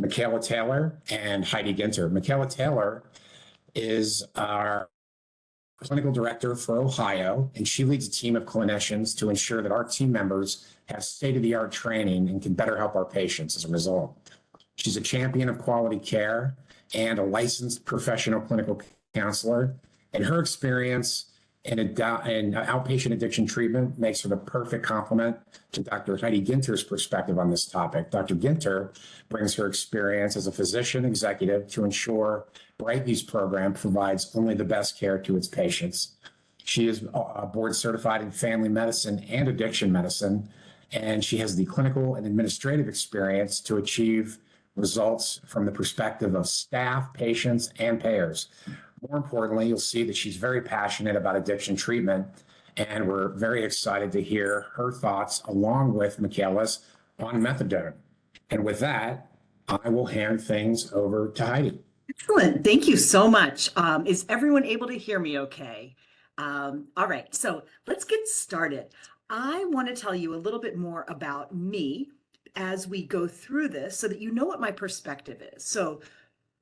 Mikaela Taylor and Heidi Ginter. Mikaela Taylor is our clinical director for Ohio, and she leads a team of clinicians to ensure that our team members have state-of-the-art training and can better help our patients as a result. She's a champion of quality care and a licensed professional clinical counselor, and her experience in outpatient addiction treatment makes her the perfect complement to Dr. Heidi Ginter's perspective on this topic. Dr. Ginter brings her experience as a physician executive to ensure BrightView's program provides only the best care to its patients. She is board certified in family medicine and addiction medicine, and she has the clinical and administrative experience to achieve results from the perspective of staff, patients, and payers. More importantly, you'll see that she's very passionate about addiction treatment, and we're very excited to hear her thoughts along with Mikaela's on methadone. And with that, I will hand things over to Heidi. Excellent. Thank you so much. Is everyone able to hear me okay? All right, so let's get started. I want to tell you a little bit more about me as we go through this so that you know what my perspective is. So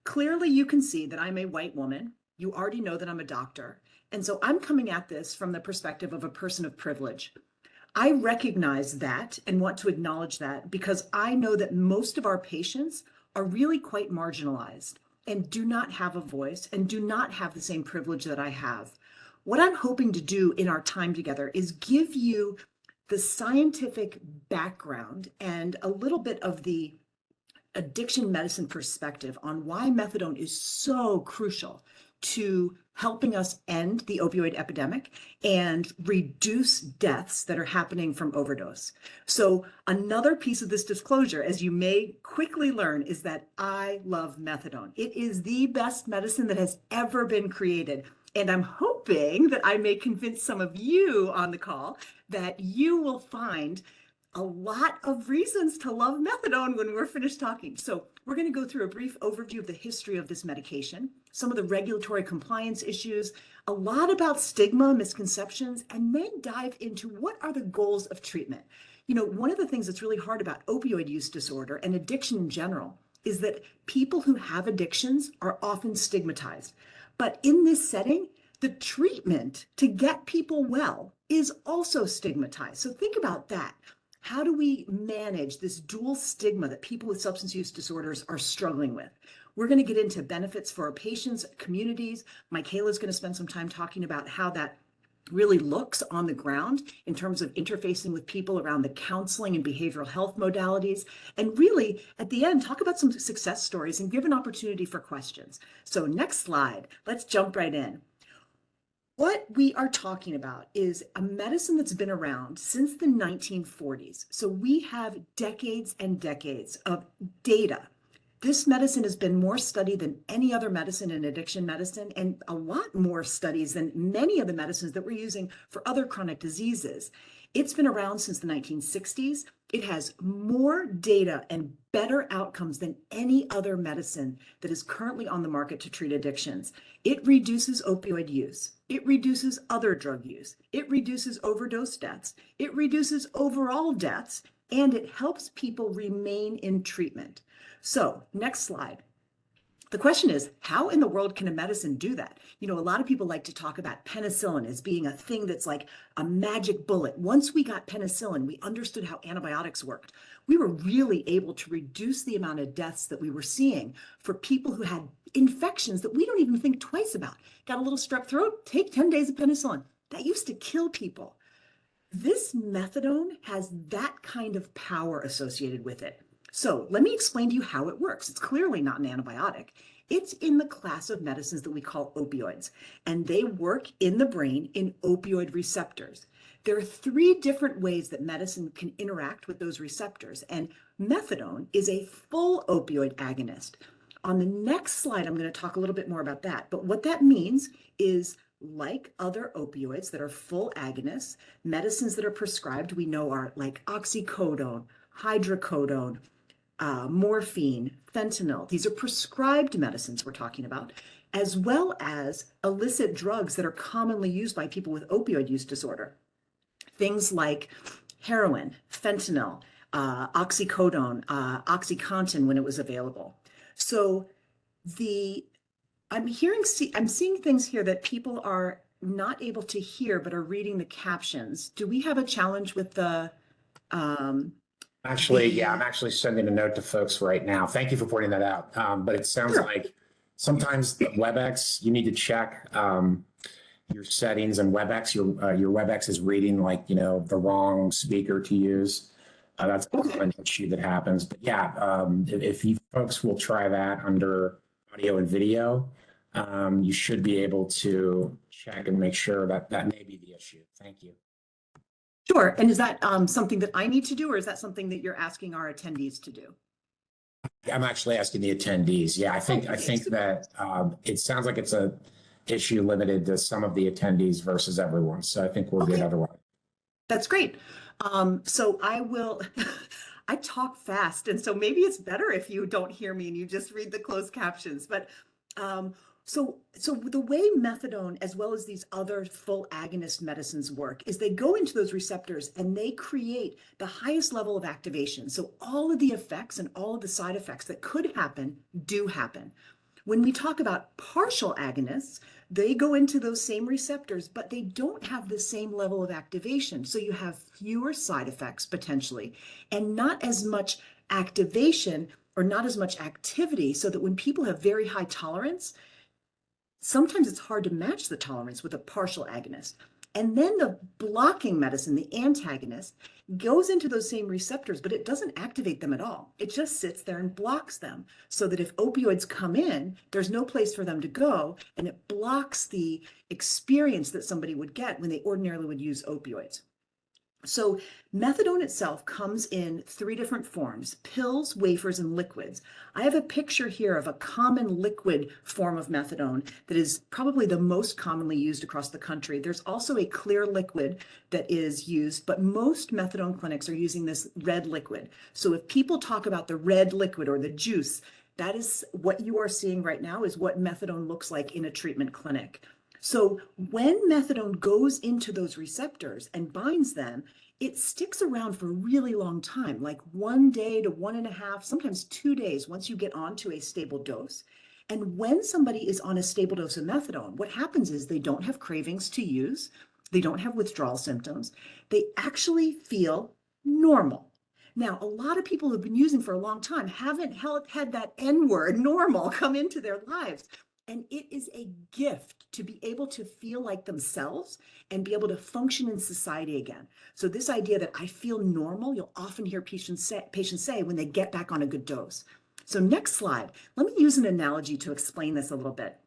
clearly you can see that I'm a white woman. You already know that I'm a doctor. And so I'm coming at this from the perspective of a person of privilege. I recognize that and want to acknowledge that because I know that most of our patients are really quite marginalized and do not have a voice and do not have the same privilege that I have. What I'm hoping to do in our time together is give you the scientific background and a little bit of the addiction medicine perspective on why methadone is so crucial to helping us end the opioid epidemic and reduce deaths that are happening from overdose. So another piece of this disclosure, as you may quickly learn, is that I love methadone. It is the best medicine that has ever been created. And I'm hoping that I may convince some of you on the call that you will find a lot of reasons to love methadone when we're finished talking. So we're going to go through a brief overview of the history of this medication, some of the regulatory compliance issues, a lot about stigma, misconceptions, and then dive into what are the goals of treatment. You know, one of the things that's really hard about opioid use disorder and addiction in general is that people who have addictions are often stigmatized. But in this setting, the treatment to get people well is also stigmatized. So think about that. How do we manage this dual stigma that people with substance use disorders are struggling with? We're going to get into benefits for our patients, communities. Mikaela is going to spend some time talking about how that really looks on the ground in terms of interfacing with people around the counseling and behavioral health modalities. And really, at the end, talk about some success stories and give an opportunity for questions. So next slide, let's jump right in. What we are talking about is a medicine that's been around since the 1940s. So we have decades and decades of data. This medicine has been more studied than any other medicine in addiction medicine, and a lot more studies than many of the medicines that we're using for other chronic diseases. It's been around since the 1960s. It has more data and better outcomes than any other medicine that is currently on the market to treat addictions. It reduces opioid use. It reduces other drug use. It reduces overdose deaths. It reduces overall deaths, and it helps people remain in treatment. So next slide. The question is, how in the world can a medicine do that? You know, a lot of people like to talk about penicillin as being a thing that's like a magic bullet. Once we got penicillin, we understood how antibiotics worked. We were really able to reduce the amount of deaths that we were seeing for people who had infections that we don't even think twice about. Got a little strep throat? Take 10 days of penicillin. That used to kill people. This methadone has that kind of power associated with it. So let me explain to you how it works. It's clearly not an antibiotic. It's in the class of medicines that we call opioids, and they work in the brain in opioid receptors. There are 3 different ways that medicine can interact with those receptors, and methadone is a full opioid agonist. On the next slide, I'm going to talk a little bit more about that, but what that means is, like other opioids that are full agonists, medicines that are prescribed we know are like oxycodone, hydrocodone, morphine, fentanyl. These are prescribed medicines we're talking about, as well as illicit drugs that are commonly used by people with opioid use disorder. Things like heroin, fentanyl, oxycodone, OxyContin when it was available. So the I'm seeing things here that people are not able to hear, but are reading the captions. Do we have a challenge with um, Actually, yeah, I'm the, actually sending a note to folks right now. Thank you for pointing that out. But it sounds sure. like sometimes the WebEx, you need to check your settings, and your WebEx is reading like, the wrong speaker to use. That's a Okay. common issue that happens. But yeah, if you folks will try that under audio and video, you should be able to check and make sure that that may be the issue. Thank you. Sure. And is that something that I need to do, or is that something that you're asking our attendees to do? I'm actually asking the attendees. Yeah, I Okay, think super. that it sounds like it's a issue limited to some of the attendees versus everyone. So I think we're good Okay, otherwise. that's great. So I will, I talk fast, and so maybe it's better if you don't hear me and you just read the closed captions. But so the way methadone, as well as these other full agonist medicines work, is they go into those receptors and they create the highest level of activation. So all of the effects and all of the side effects that could happen do happen. When we talk about partial agonists, they go into those same receptors, but they don't have the same level of activation. So you have fewer side effects potentially, and not as much activation or not as much activity, so that when people have very high tolerance, sometimes it's hard to match the tolerance with a partial agonist. And then the blocking medicine, the antagonist, goes into those same receptors, but it doesn't activate them at all. It just sits there and blocks them, so that if opioids come in, there's no place for them to go, and it blocks the experience that somebody would get when they ordinarily would use opioids. So methadone itself comes in three different forms: pills, wafers, and liquids. I have a picture here of a common liquid form of methadone that is probably the most commonly used across the country. There's also a clear liquid that is used, but most methadone clinics are using this red liquid. So if people talk about the red liquid or the juice, that is what you are seeing right now, is what methadone looks like in a treatment clinic. So when methadone goes into those receptors and binds them, it sticks around for a really long time, like 1 day to 1.5, sometimes 2 days once you get onto a stable dose. And when somebody is on a stable dose of methadone, what happens is they don't have cravings to use, they don't have withdrawal symptoms, they actually feel normal. Now, a lot of people who've been using for a long time haven't had that N word, normal, come into their lives. And it is a gift to be able to feel like themselves and be able to function in society again. So this idea that I feel normal, you'll often hear patients say when they get back on a good dose. So next slide, let me use an analogy to explain this a little bit.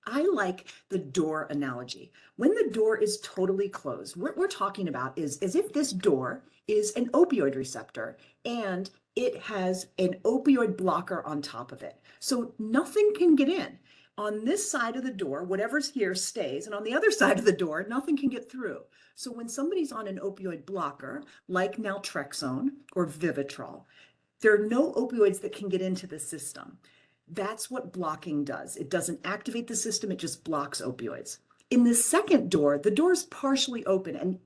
I like the door analogy. When the door is totally closed, what we're talking about is as if this door is an opioid receptor and it has an opioid blocker on top of it. So nothing can get in. On this side of the door, whatever's here stays, and on the other side of the door, nothing can get through. So when somebody's on an opioid blocker, like naltrexone or Vivitrol, there are no opioids that can get into the system. That's what blocking does. It doesn't activate the system, it just blocks opioids. In the second door, the door is partially open, and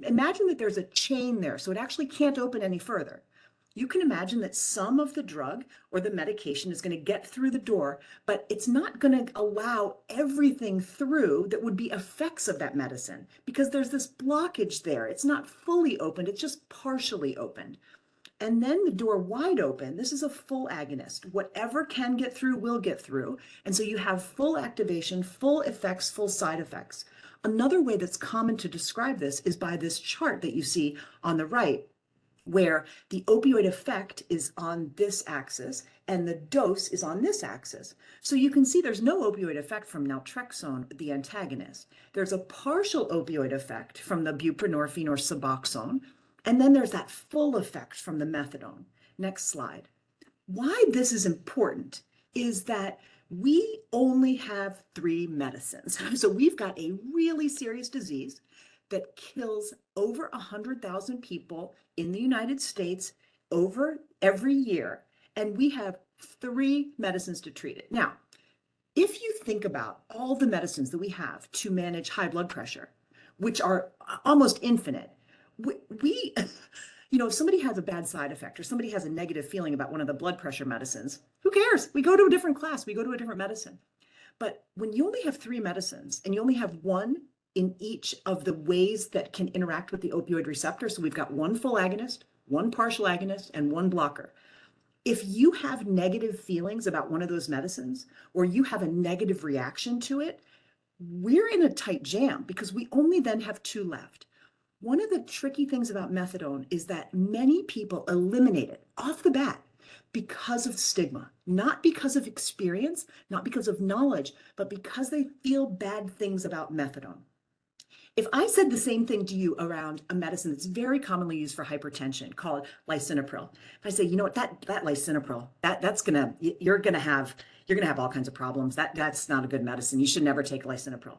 imagine that there's a chain there, so it actually can't open any further. You can imagine that some of the drug or the medication is going to get through the door, but it's not going to allow everything through that would be effects of that medicine, because there's this blockage there. It's not fully opened, it's just partially opened. And then the door wide open, this is a full agonist. Whatever can get through will get through. And so you have full activation, full effects, full side effects. Another way that's common to describe this is by this chart that you see on the right, where the opioid effect is on this axis and the dose is on this axis. So you can see there's no opioid effect from naltrexone, the antagonist. There's a partial opioid effect from the buprenorphine or Suboxone. And then there's that full effect from the methadone. Next slide. Why this is important is that we only have three medicines. So we've got a really serious disease that kills over 100,000 people in the United States over every year. And we have three medicines to treat it. Now, if you think about all the medicines that we have to manage high blood pressure, which are almost infinite, we if somebody has a bad side effect or somebody has a negative feeling about one of the blood pressure medicines, who cares? We go to a different class, we go to a different medicine. But when you only have 3 medicines and you only have one in each of the ways that can interact with the opioid receptor, so we've got one full agonist, one partial agonist, and one blocker. If you have negative feelings about one of those medicines, or you have a negative reaction to it, we're in a tight jam because we only then have 2 left. One of the tricky things about methadone is that many people eliminate it off the bat because of stigma, not because of experience, not because of knowledge, but because they feel bad things about methadone. If I said the same thing to you around a medicine that's very commonly used for hypertension called lisinopril, if I say, you know what, that lisinopril, you're gonna have all kinds of problems. That's not a good medicine. You should never take lisinopril.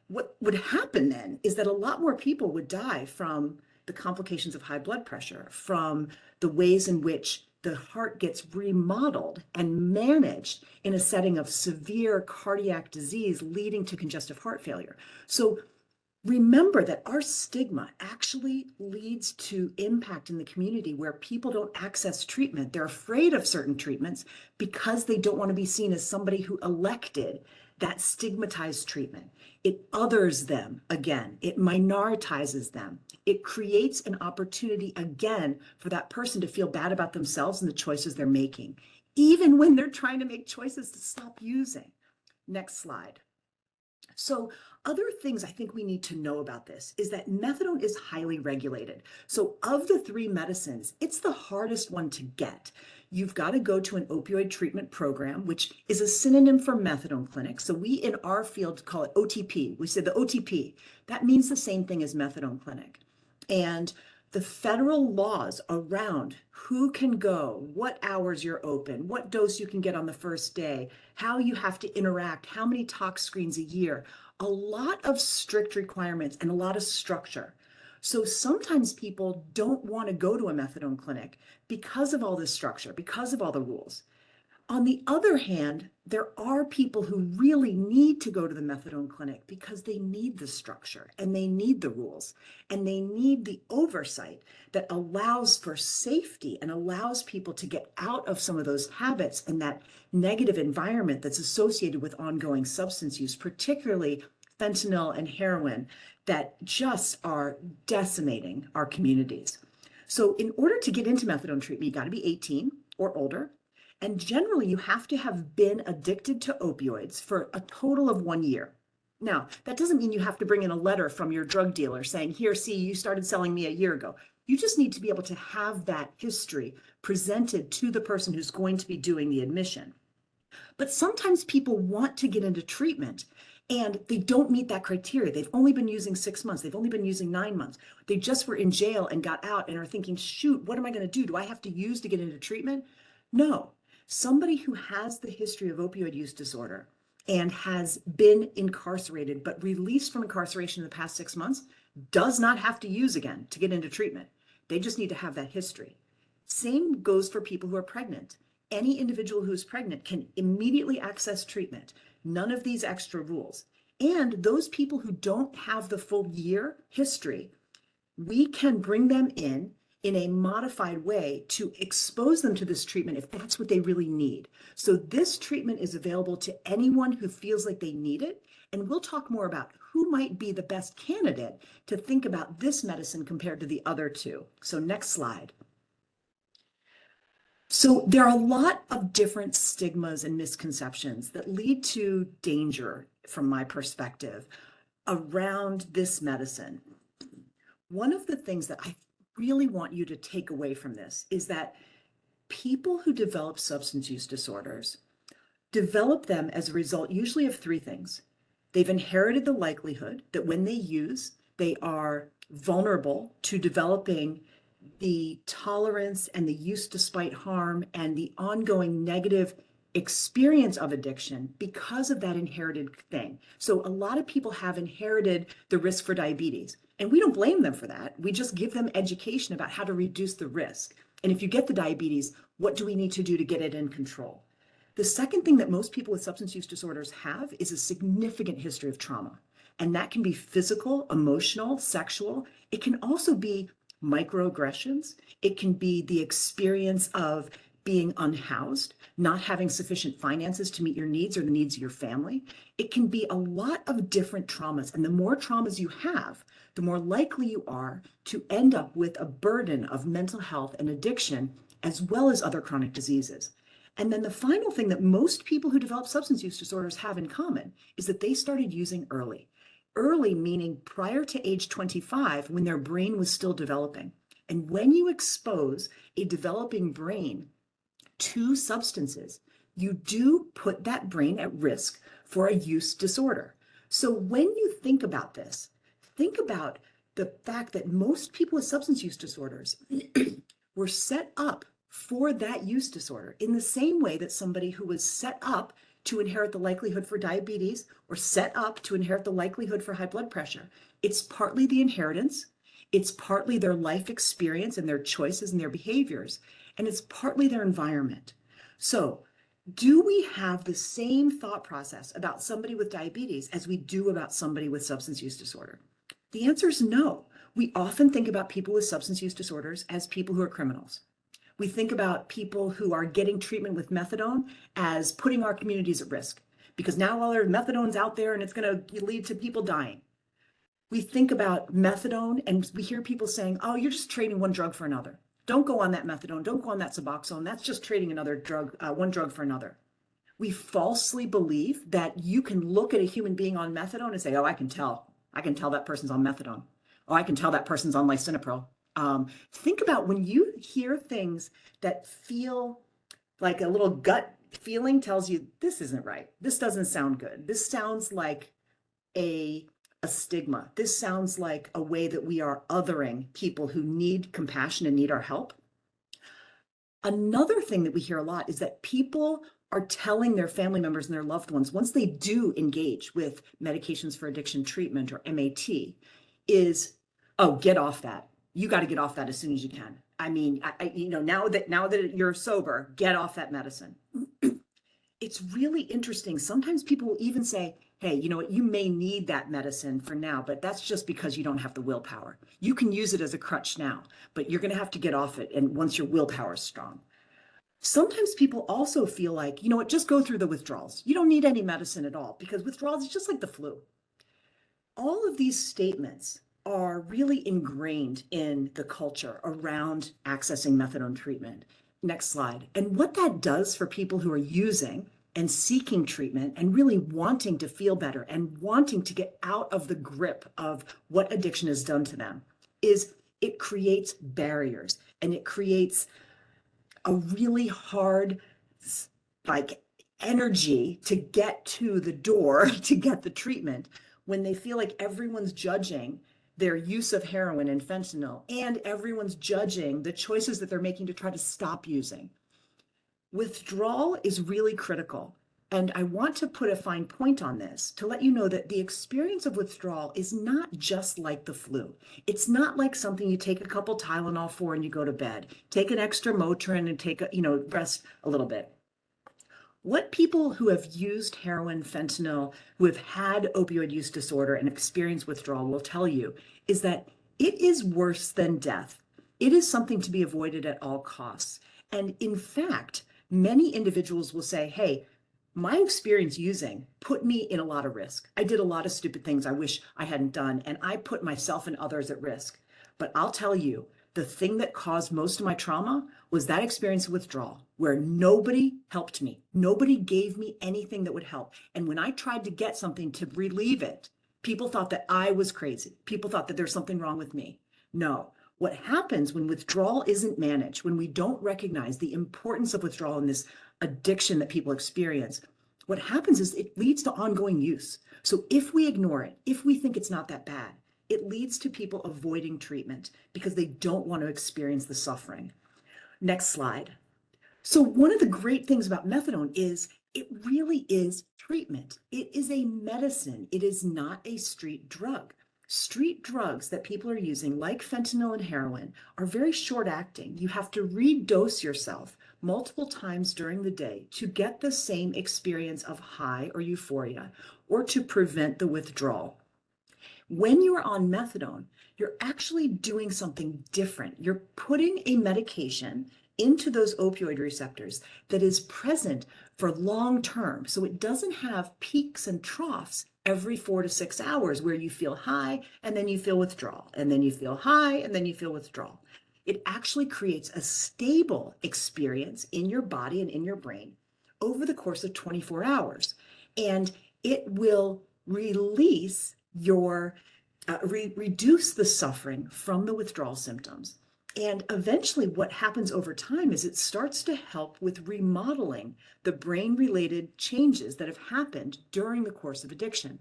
What would happen then is that a lot more people would die from the complications of high blood pressure, from the ways in which the heart gets remodeled and managed in a setting of severe cardiac disease leading to congestive heart failure. So remember that our stigma actually leads to impact in the community where people don't access treatment. They're afraid of certain treatments because they don't want to be seen as somebody who elected that stigmatized treatment. It others them again. It minoritizes them. It creates an opportunity again for that person to feel bad about themselves and the choices they're making, even when they're trying to make choices to stop using. Next slide. So other things I think we need to know about this is that methadone is highly regulated. So of the 3 medicines, it's the hardest one to get. You've got to go to an opioid treatment program, which is a synonym for methadone clinic. So we in our field call it OTP. We say the OTP. That means the same thing as methadone clinic. And the federal laws around who can go, what hours you're open, what dose you can get on the first day, how you have to interact, how many tox screens a year, a lot of strict requirements and a lot of structure. So sometimes people don't want to go to a methadone clinic because of all this structure, because of all the rules. On the other hand, there are people who really need to go to the methadone clinic because they need the structure and they need the rules and they need the oversight that allows for safety and allows people to get out of some of those habits and that negative environment that's associated with ongoing substance use, particularly fentanyl and heroin, that just are decimating our communities. So in order to get into methadone treatment, you got to be 18 or older. And generally, you have to have been addicted to opioids for a total of 1 year. Now, that doesn't mean you have to bring in a letter from your drug dealer saying, here, see, you started selling me a year ago. You just need to be able to have that history presented to the person who's going to be doing the admission. But sometimes people want to get into treatment and they don't meet that criteria. They've only been using 6 months. They've only been using 9 months. They just were in jail and got out and are thinking, shoot, what am I going to do? Do I have to use to get into treatment? No. Somebody who has the history of opioid use disorder and has been incarcerated but released from incarceration in the past 6 months does not have to use again to get into treatment. They just need to have that history. Same goes for people who are pregnant. Any individual who is pregnant can immediately access treatment. None of these extra rules. And those people who don't have the full year history, we can bring them in a modified way to expose them to this treatment if that's what they really need. So this treatment is available to anyone who feels like they need it. And we'll talk more about who might be the best candidate to think about this medicine compared to the other 2. So next slide. So there are a lot of different stigmas and misconceptions that lead to danger, from my perspective, around this medicine. One of the things that I really want you to take away from this is that people who develop substance use disorders develop them as a result usually of 3 things. They've inherited the likelihood that when they use, they are vulnerable to developing the tolerance and the use despite harm and the ongoing negative experience of addiction because of that inherited thing. So a lot of people have inherited the risk for diabetes, and we don't blame them for that. We just give them education about how to reduce the risk. And if you get the diabetes, what do we need to do to get it in control? The second thing that most people with substance use disorders have is a significant history of trauma. And that can be physical, emotional, sexual. It can also be microaggressions. It can be the experience of being unhoused, not having sufficient finances to meet your needs or the needs of your family. It can be a lot of different traumas. And the more traumas you have, the more likely you are to end up with a burden of mental health and addiction, as well as other chronic diseases. And then the final thing that most people who develop substance use disorders have in common is that they started using early. Early meaning prior to age 25, when their brain was still developing. And when you expose a developing brain to substances, you do put that brain at risk for a use disorder. So when you think about this, think about the fact that most people with substance use disorders were set up for that use disorder in the same way that somebody who was set up to inherit the likelihood for diabetes or set up to inherit the likelihood for high blood pressure. It's partly the inheritance, it's partly their life experience and their choices and their behaviors, and it's partly their environment. So, do we have the same thought process about somebody with diabetes as we do about somebody with substance use disorder? The answer is no. We often think about people with substance use disorders as people who are criminals. We think about people who are getting treatment with methadone as putting our communities at risk because now all their methadone's out there and it's going to lead to people dying. We think about methadone and we hear people saying, oh, you're just trading one drug for another. Don't go on that methadone. Don't go on that Suboxone. That's just trading another drug, one drug for another. We falsely believe that you can look at a human being on methadone and say, oh, I can tell that person's on methadone. Oh, I can tell that person's on lisinopril. Think about when you hear things that feel like a little gut feeling tells you this isn't right. This doesn't sound good. This sounds like a stigma. This sounds like a way that we are othering people who need compassion and need our help. Another thing that we hear a lot is that people are telling their family members and their loved ones, once they do engage with medications for addiction treatment or MAT, is, oh, get off that. You got to get off that as soon as you can. I mean, now that you're sober, get off that medicine. It's really interesting. Sometimes people will even say, hey, you know what, you may need that medicine for now, but that's just because you don't have the willpower. You can use it as a crutch now, but you're going to have to get off it. And once your willpower is strong. Sometimes people also feel like, you know what, just go through the withdrawals. You don't need any medicine at all because withdrawals is just like the flu. All of these statements are really ingrained in the culture around accessing methadone treatment. Next slide. And what that does for people who are using and seeking treatment and really wanting to feel better and wanting to get out of the grip of what addiction has done to them is it creates barriers and it creates a really hard, like, energy to get to the door to get the treatment when they feel like everyone's judging their use of heroin and fentanyl and everyone's judging the choices that they're making to try to stop using. Withdrawal is really critical. And I want to put a fine point on this to let you know that the experience of withdrawal is not just like the flu. It's not like something you take a couple Tylenol for and you go to bed. Take an extra Motrin and take rest a little bit. What people who have used heroin, fentanyl, who have had opioid use disorder and experience withdrawal will tell you is that it is worse than death. It is something to be avoided at all costs. And in fact, many individuals will say, hey, my experience using put me in a lot of risk. I did a lot of stupid things I wish I hadn't done, and I put myself and others at risk. But I'll tell you, the thing that caused most of my trauma was that experience of withdrawal, where nobody helped me. Nobody gave me anything that would help. And when I tried to get something to relieve it, people thought that I was crazy. People thought that there's something wrong with me. No. What happens when withdrawal isn't managed, when we don't recognize the importance of withdrawal in this addiction that people experience, what happens is it leads to ongoing use. So if we ignore it, if we think it's not that bad, it leads to people avoiding treatment because they don't want to experience the suffering. Next slide. So one of the great things about methadone is it really is treatment. It is a medicine. It is not a street drug. Street drugs that people are using, like fentanyl and heroin, are very short acting. You have to redose yourself multiple times during the day to get the same experience of high or euphoria or to prevent the withdrawal. When you are on methadone, you're actually doing something different. You're putting a medication into those opioid receptors that is present for long term. So it doesn't have peaks and troughs every 4 to 6 hours where you feel high and then you feel withdrawal, and then you feel high and then you feel withdrawal. It actually creates a stable experience in your body and in your brain over the course of 24 hours. And it will release your reduce the suffering from the withdrawal symptoms. And eventually, what happens over time is it starts to help with remodeling the brain related changes that have happened during the course of addiction.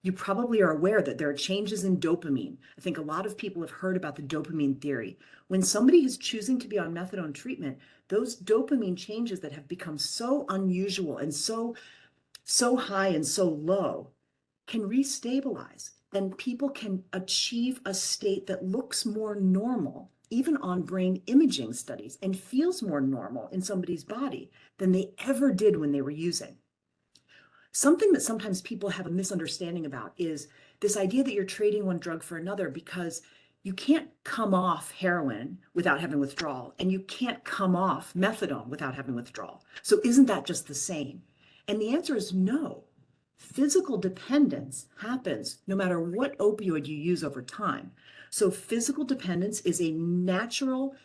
You probably are aware that there are changes in dopamine. I think a lot of people have heard about the dopamine theory. When somebody is choosing to be on methadone treatment, those dopamine changes that have become so unusual and so high and so low can restabilize, and people can achieve a state that looks more normal, even on brain imaging studies, and feels more normal in somebody's body than they ever did when they were using. Something that sometimes people have a misunderstanding about is this idea that you're trading one drug for another, because you can't come off heroin without having withdrawal, and you can't come off methadone without having withdrawal. So isn't that just the same? And the answer is no. Physical dependence happens no matter what opioid you use over time. So physical dependence is a natural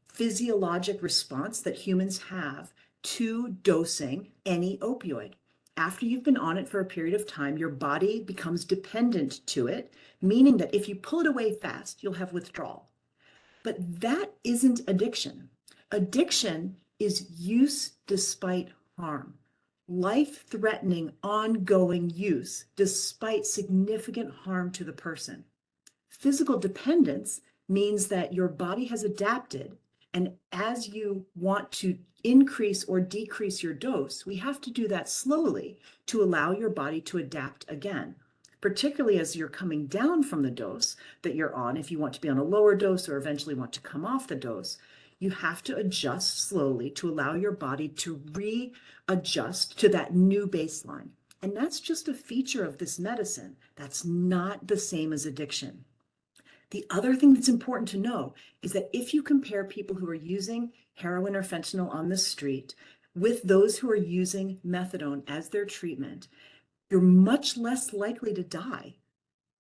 physiologic response that humans have to dosing any opioid. After you've been on it for a period of time, your body becomes dependent to it, meaning that if you pull it away fast, you'll have withdrawal. But that isn't addiction. Addiction is use despite harm. Life-threatening, ongoing use despite significant harm to the person. Physical dependence means that your body has adapted, and as you want to increase or decrease your dose, we have to do that slowly to allow your body to adapt again, particularly as you're coming down from the dose that you're on. If you want to be on a lower dose or eventually want to come off the dose, you have to adjust slowly to allow your body to readjust to that new baseline. And that's just a feature of this medicine. That's not the same as addiction. The other thing that's important to know is that if you compare people who are using heroin or fentanyl on the street with those who are using methadone as their treatment, you're much less likely to die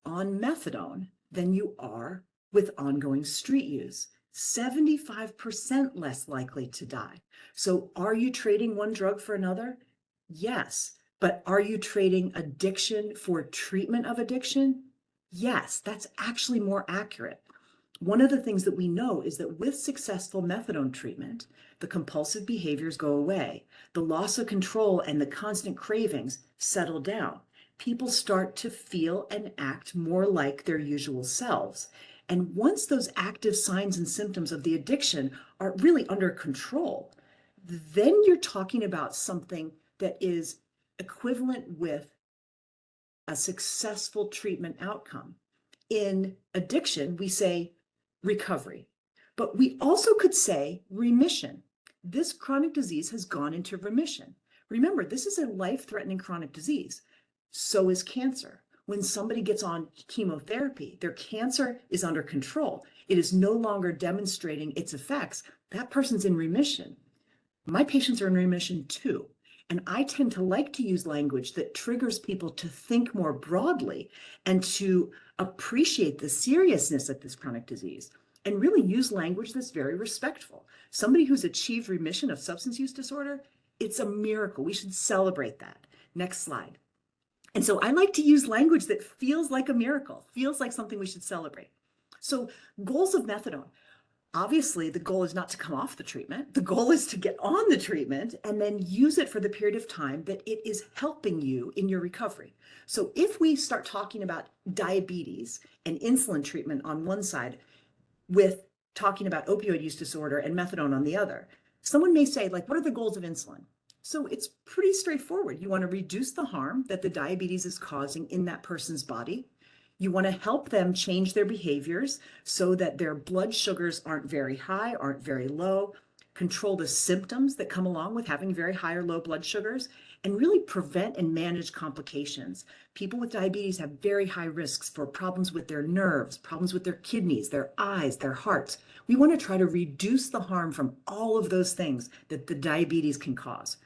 on methadone than you are with ongoing street use. 75% less likely to die. So are you trading one drug for another? Yes. But are you trading addiction for treatment of addiction? Yes, that's actually more accurate. One of the things that we know is that with successful methadone treatment, the compulsive behaviors go away. The loss of control and the constant cravings settle down. People start to feel and act more like their usual selves. And once those active signs and symptoms of the addiction are really under control, then you're talking about something that is equivalent with a successful treatment outcome. In addiction, we say recovery, but we also could say remission. This chronic disease has gone into remission. Remember, this is a life-threatening chronic disease. So is cancer. When somebody gets on chemotherapy, their cancer is under control. It is no longer demonstrating its effects. That person's in remission. My patients are in remission too. And I tend to like to use language that triggers people to think more broadly and to appreciate the seriousness of this chronic disease, and really use language that's very respectful. Somebody who's achieved remission of substance use disorder, it's a miracle. We should celebrate that. Next slide. And so I like to use language that feels like a miracle, feels like something we should celebrate. So goals of methadone. Obviously, the goal is not to come off the treatment. The goal is to get on the treatment and then use it for the period of time that it is helping you in your recovery. So if we start talking about diabetes and insulin treatment on one side with talking about opioid use disorder and methadone on the other, someone may say, like, what are the goals of insulin? So it's pretty straightforward. You want to reduce the harm that the diabetes is causing in that person's body. You want to help them change their behaviors so that their blood sugars aren't very high, aren't very low. control the symptoms that come along with having very high or low blood sugars, and really prevent and manage complications. People with diabetes have very high risks for problems with their nerves, problems with their kidneys, their eyes, their hearts. We want to try to reduce the harm from all of those things that the diabetes can cause.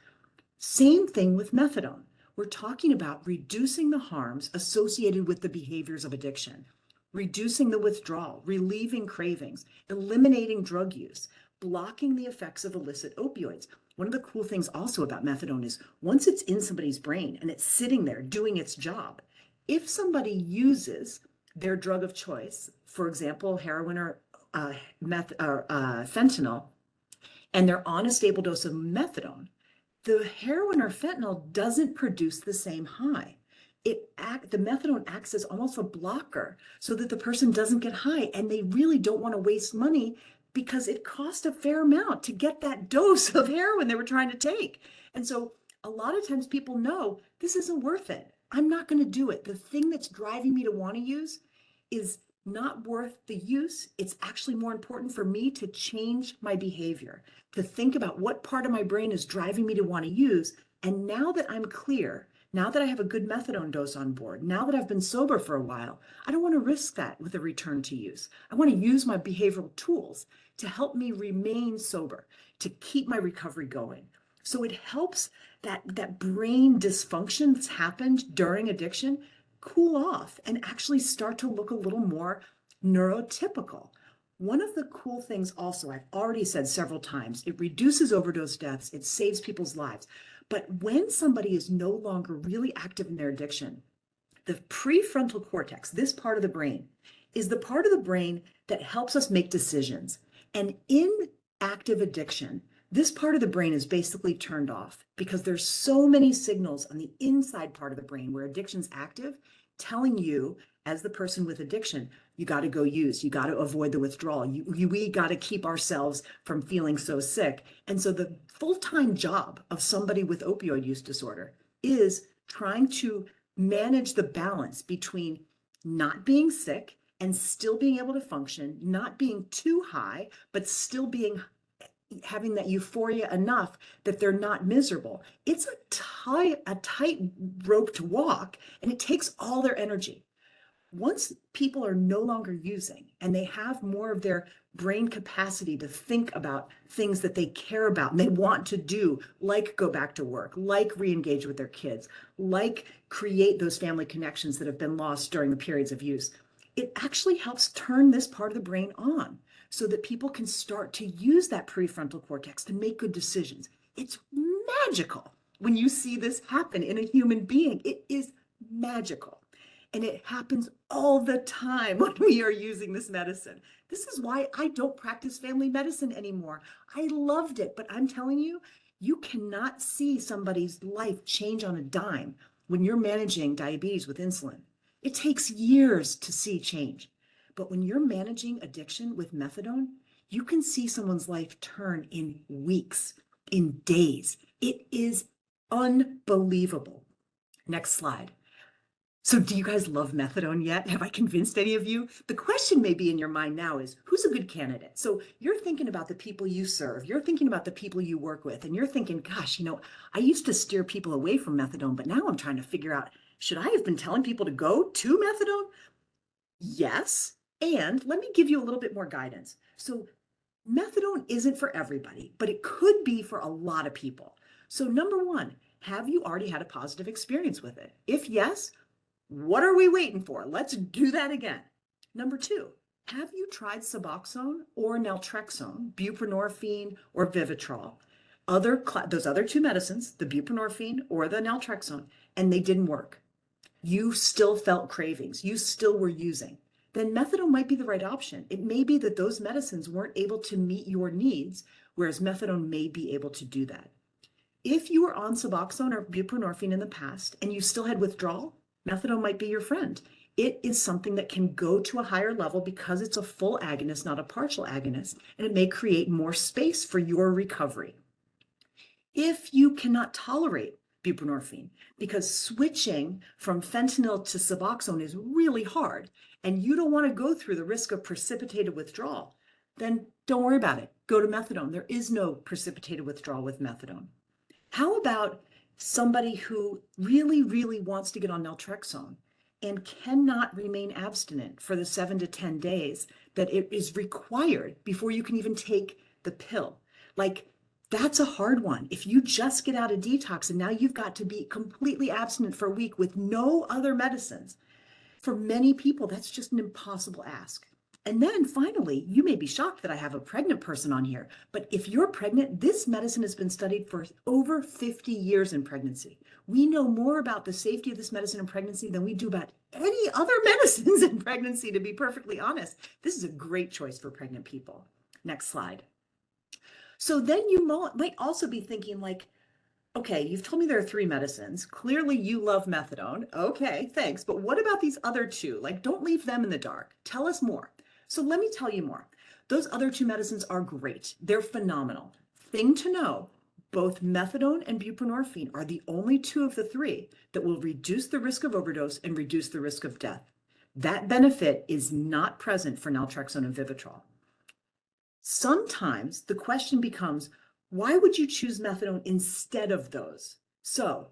Same thing with methadone. We're talking about reducing the harms associated with the behaviors of addiction, reducing the withdrawal, relieving cravings, eliminating drug use, blocking the effects of illicit opioids. One of the cool things also about methadone is once it's in somebody's brain and it's sitting there doing its job, if somebody uses their drug of choice, for example, heroin or fentanyl, and they're on a stable dose of methadone, the heroin or fentanyl doesn't produce the same high. The methadone acts as almost a blocker so that the person doesn't get high, and they really don't want to waste money because it cost a fair amount to get that dose of heroin they were trying to take. And so a lot of times people know this isn't worth it. I'm not going to do it. The thing that's driving me to want to use is not worth the use. It's actually more important for me to change my behavior, to think about what part of my brain is driving me to want to use. And now that I'm clear, now that I have a good methadone dose on board, now that I've been sober for a while, I don't want to risk that with a return to use. I want to use my behavioral tools to help me remain sober, to keep my recovery going. So it helps that brain dysfunction that's happened during addiction cool off and actually start to look a little more neurotypical. One of the cool things also, I've already said several times, it reduces overdose deaths, it saves people's lives. But when somebody is no longer really active in their addiction, the prefrontal cortex, this part of the brain, is the part of the brain that helps us make decisions. And in active addiction, this part of the brain is basically turned off because there's so many signals on the inside part of the brain where addiction's active, telling you as the person with addiction, you got to go use, you got to avoid the withdrawal, we got to keep ourselves from feeling so sick. And so the full-time job of somebody with opioid use disorder is trying to manage the balance between not being sick and still being able to function, not being too high, but still having that euphoria enough that they're not miserable. It's a tight rope to walk, and it takes all their energy. Once people are no longer using and they have more of their brain capacity to think about things that they care about and they want to do, like go back to work, like re-engage with their kids, like create those family connections that have been lost during the periods of use, it actually helps turn this part of the brain on so that people can start to use that prefrontal cortex to make good decisions. It's magical when you see this happen in a human being. It is magical. And it happens all the time when we are using this medicine. This is why I don't practice family medicine anymore. I loved it, but I'm telling you, you cannot see somebody's life change on a dime when you're managing diabetes with insulin. It takes years to see change. But when you're managing addiction with methadone, you can see someone's life turn in weeks, in days. It is unbelievable. Next slide. So do you guys love methadone yet? Have I convinced any of you? The question may be in your mind now is, who's a good candidate? So you're thinking about the people you serve, you're thinking about the people you work with, and you're thinking, gosh, I used to steer people away from methadone, but now I'm trying to figure out, should I have been telling people to go to methadone? Yes. And let me give you a little bit more guidance. So methadone isn't for everybody, but it could be for a lot of people. So number one, have you already had a positive experience with it? If yes, what are we waiting for? Let's do that again. Number two, have you tried Suboxone or naltrexone, buprenorphine or Vivitrol, those other two medicines, the buprenorphine or the naltrexone, and they didn't work? You still felt cravings, you still were using. Then methadone might be the right option. It may be that those medicines weren't able to meet your needs, whereas methadone may be able to do that. If you were on Suboxone or buprenorphine in the past and you still had withdrawal, methadone might be your friend. It is something that can go to a higher level because it's a full agonist, not a partial agonist, and it may create more space for your recovery. If you cannot tolerate buprenorphine, because switching from fentanyl to Suboxone is really hard, and you don't want to go through the risk of precipitated withdrawal, then don't worry about it. go to methadone. There is no precipitated withdrawal with methadone. How about somebody who really, really wants to get on naltrexone and cannot remain abstinent for the 7 to 10 days that it is required before you can even take the pill? Like, that's a hard one. If you just get out of detox and now you've got to be completely abstinent for a week with no other medicines, for many people, that's just an impossible ask. And then finally, you may be shocked that I have a pregnant person on here, but if you're pregnant, this medicine has been studied for over 50 years in pregnancy. We know more about the safety of this medicine in pregnancy than we do about any other medicines in pregnancy, to be perfectly honest. This is a great choice for pregnant people. Next slide. So then you might also be thinking like, okay, you've told me there are 3 medicines. Clearly you love methadone. Okay, thanks. But what about these other 2? Like, don't leave them in the dark. Tell us more. So let me tell you more. Those other 2 medicines are great. They're phenomenal. Thing to know, both methadone and buprenorphine are the only 2 of the 3 that will reduce the risk of overdose and reduce the risk of death. That benefit is not present for naltrexone and Vivitrol. Sometimes the question becomes, why would you choose methadone instead of those? So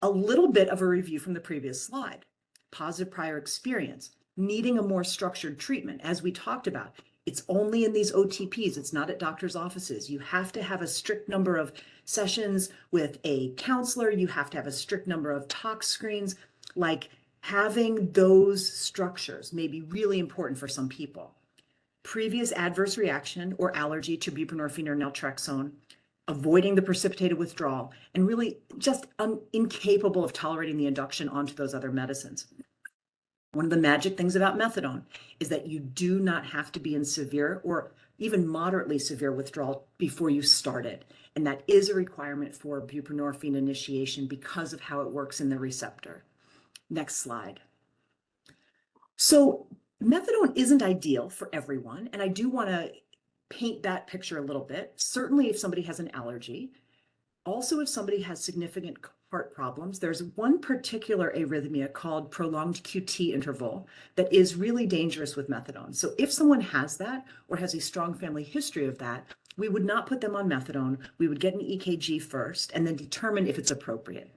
a little bit of a review from the previous slide. Positive prior experience, needing a more structured treatment. As we talked about, it's only in these OTPs. It's not at doctor's offices. You have to have a strict number of sessions with a counselor. You have to have a strict number of tox screens. Like, having those structures may be really important for some people. Previous adverse reaction or allergy to buprenorphine or naltrexone, avoiding the precipitated withdrawal, and really just incapable of tolerating the induction onto those other medicines. One of the magic things about methadone is that you do not have to be in severe or even moderately severe withdrawal before you start it. And that is a requirement for buprenorphine initiation because of how it works in the receptor. Next slide. So methadone isn't ideal for everyone, and I do want to paint that picture a little bit. Certainly if somebody has an allergy. Also, if somebody has significant heart problems, there's one particular arrhythmia called prolonged QT interval that is really dangerous with methadone. So if someone has that or has a strong family history of that, we would not put them on methadone. We would get an EKG first and then determine if it's appropriate.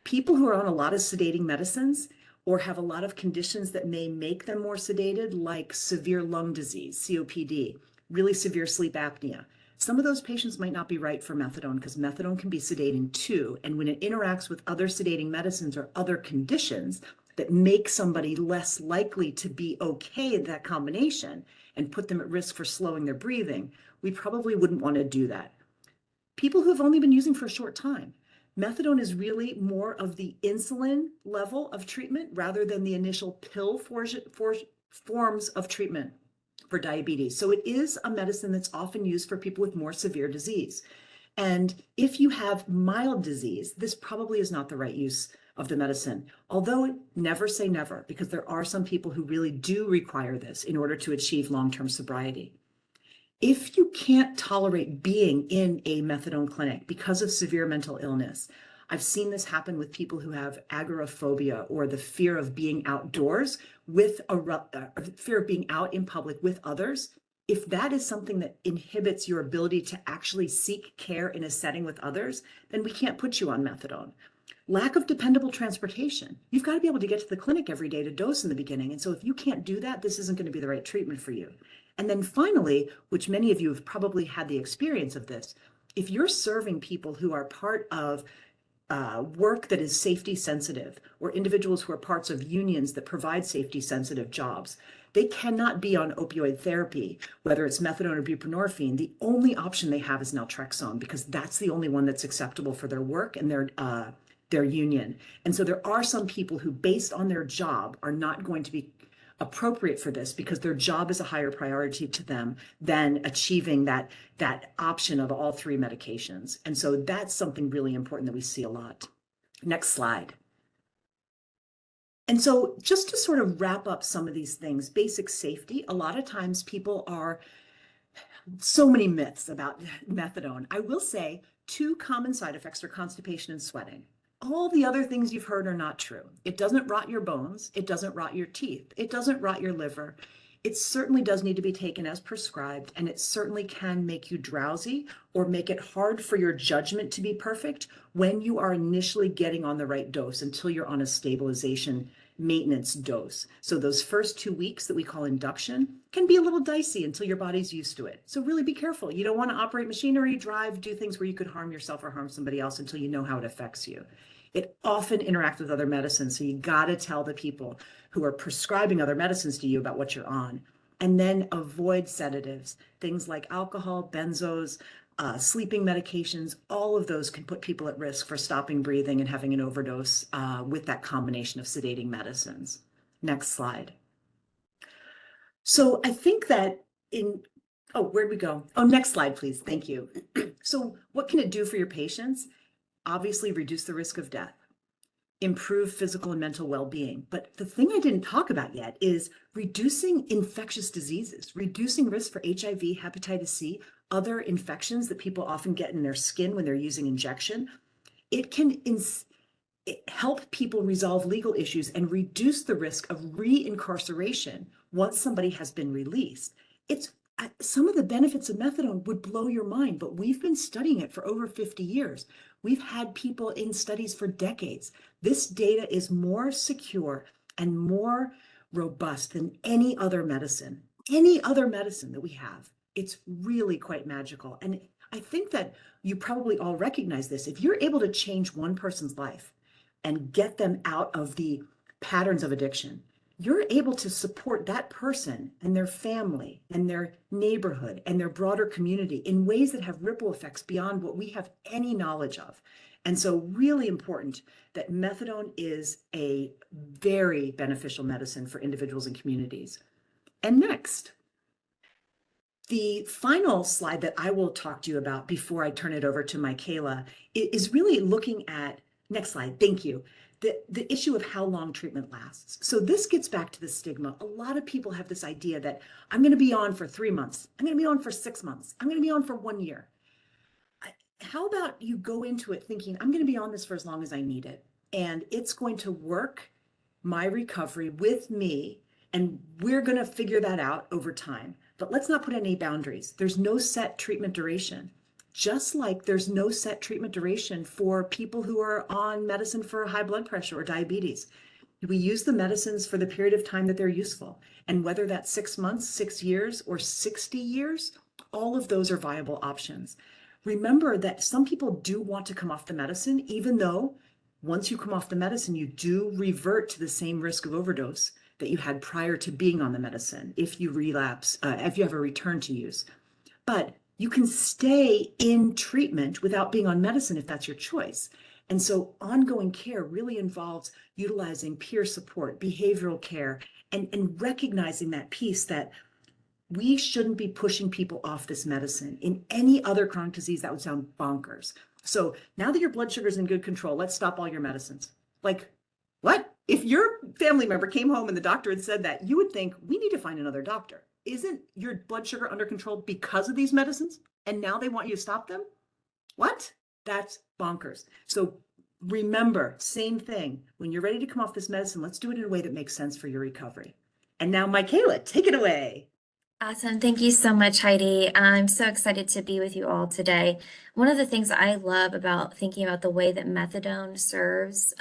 People who are on a lot of sedating medicines or have a lot of conditions that may make them more sedated, like severe lung disease, COPD, really severe sleep apnea, some of those patients might not be right for methadone because methadone can be sedating too. And when it interacts with other sedating medicines or other conditions that make somebody less likely to be okay in that combination and put them at risk for slowing their breathing, we probably wouldn't want to do that. People who have only been using for a short time, methadone is really more of the insulin level of treatment rather than the initial pill forms of treatment for diabetes. So it is a medicine that's often used for people with more severe disease. And if you have mild disease, this probably is not the right use of the medicine. Although never say never, because there are some people who really do require this in order to achieve long-term sobriety. If you can't tolerate being in a methadone clinic because of severe mental illness, I've seen this happen with people who have agoraphobia or the fear of being outdoors with fear of being out in public with others. If that is something that inhibits your ability to actually seek care in a setting with others, then we can't put you on methadone. Lack of dependable transportation. You've got to be able to get to the clinic every day to dose in the beginning. And so if you can't do that, this isn't going to be the right treatment for you. And then finally, which many of you have probably had the experience of this, if you're serving people who are part of work that is safety sensitive or individuals who are parts of unions that provide safety sensitive jobs, they cannot be on opioid therapy, whether it's methadone or buprenorphine. The only option they have is naltrexone because that's the only one that's acceptable for their work and their union. And so there are some people who, based on their job, are not going to be appropriate for this because their job is a higher priority to them than achieving that option of all 3 medications. And so that's something really important that we see a lot. Next slide. And so just to sort of wrap up some of these things, basic safety, a lot of times people are so many myths about methadone. I will say 2 common side effects are constipation and sweating. All the other things you've heard are not true. It doesn't rot your bones. It doesn't rot your teeth. It doesn't rot your liver. It certainly does need to be taken as prescribed, and it certainly can make you drowsy or make it hard for your judgment to be perfect when you are initially getting on the right dose until you're on a stabilization maintenance dose. So those first 2 weeks that we call induction can be a little dicey until your body's used to it. So really be careful. You don't want to operate machinery, drive, do things where you could harm yourself or harm somebody else until you know how it affects you. It often interacts with other medicines. So you got to tell the people who are prescribing other medicines to you about what you're on. And then avoid sedatives, things like alcohol, benzos, sleeping medications. All of those can put people at risk for stopping breathing and having an overdose with that combination of sedating medicines. Next slide. So I think that oh, where'd we go? Oh, next slide, please. Thank you. So what can it do for your patients? Obviously, reduce the risk of death, improve physical and mental well-being. But the thing I didn't talk about yet is reducing infectious diseases, reducing risk for HIV, hepatitis C, other infections that people often get in their skin when they're using injection. It can help people resolve legal issues and reduce the risk of re-incarceration once somebody has been released. Some of the benefits of methadone would blow your mind, but we've been studying it for over 50 years. We've had people in studies for decades. This data is more secure and more robust than any other medicine that we have. It's really quite magical. And I think that you probably all recognize this. If you're able to change one person's life and get them out of the patterns of addiction, you're able to support that person and their family and their neighborhood and their broader community in ways that have ripple effects beyond what we have any knowledge of. And so really important that methadone is a very beneficial medicine for individuals and communities. And next, the final slide that I will talk to you about before I turn it over to Mikaela is really looking at, next slide, thank you, the issue of how long treatment lasts. So this gets back to the stigma. A lot of people have this idea that I'm going to be on for 3 months. I'm going to be on for 6 months. I'm going to be on for 1 year. How about you go into it thinking, I'm going to be on this for as long as I need it. And it's going to work my recovery with me. And we're going to figure that out over time. But let's not put any boundaries. There's no set treatment duration. Just like there's no set treatment duration for people who are on medicine for high blood pressure or diabetes. We use the medicines for the period of time that they're useful. And whether that's 6 months, 6 years, or 60 years, all of those are viable options. Remember that some people do want to come off the medicine, even though once you come off the medicine, you do revert to the same risk of overdose that you had prior to being on the medicine if you relapse, if you have a return to use. But you can stay in treatment without being on medicine if that's your choice. And so ongoing care really involves utilizing peer support, behavioral care, and recognizing that piece that we shouldn't be pushing people off this medicine. In any other chronic disease, that would sound bonkers. So now that your blood sugar is in good control, let's stop all your medicines. Like, what? If your family member came home and the doctor had said that, you would think, we need to find another doctor. Isn't your blood sugar under control because of these medicines? And now they want you to stop them? What? That's bonkers. So remember, same thing. When you're ready to come off this medicine, let's do it in a way that makes sense for your recovery. And now, Mikaela, take it away. Awesome. Thank you so much, Heidi. I'm so excited to be with you all today. One of the things I love about thinking about the way that methadone serves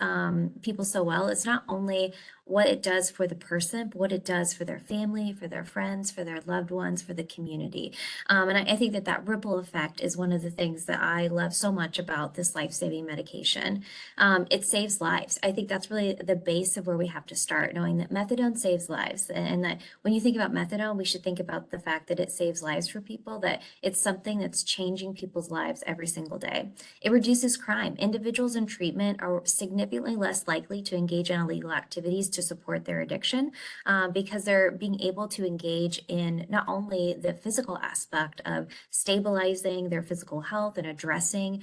people so well is not only what it does for the person, but what it does for their family, for their friends, for their loved ones, for the community. And I think that that ripple effect is one of the things that I love so much about this life-saving medication. It saves lives. I think that's really the base of where we have to start, knowing that methadone saves lives. And that when you think about methadone, we should think about the fact that it saves lives for people, that it's something that's changing people's lives every single day. It reduces crime. Individuals in treatment are significantly less likely to engage in illegal activities to support their addiction because they're being able to engage in not only the physical aspect of stabilizing their physical health and addressing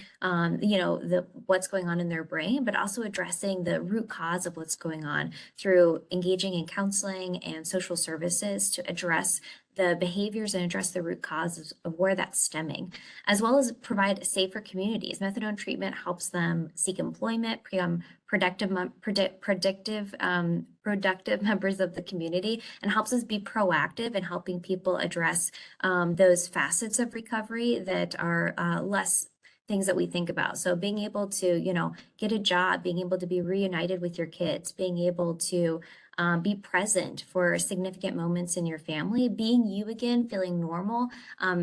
what's going on in their brain, but also addressing the root cause of what's going on through engaging in counseling and social services to address the behaviors and address the root causes of where that's stemming, as well as provide safer communities. Methadone treatment helps them seek employment, become productive members of the community, and helps us be proactive in helping people address those facets of recovery that are less things that we think about. So being able to, get a job, being able to be reunited with your kids, being able to be present for significant moments in your family, being you again, feeling normal.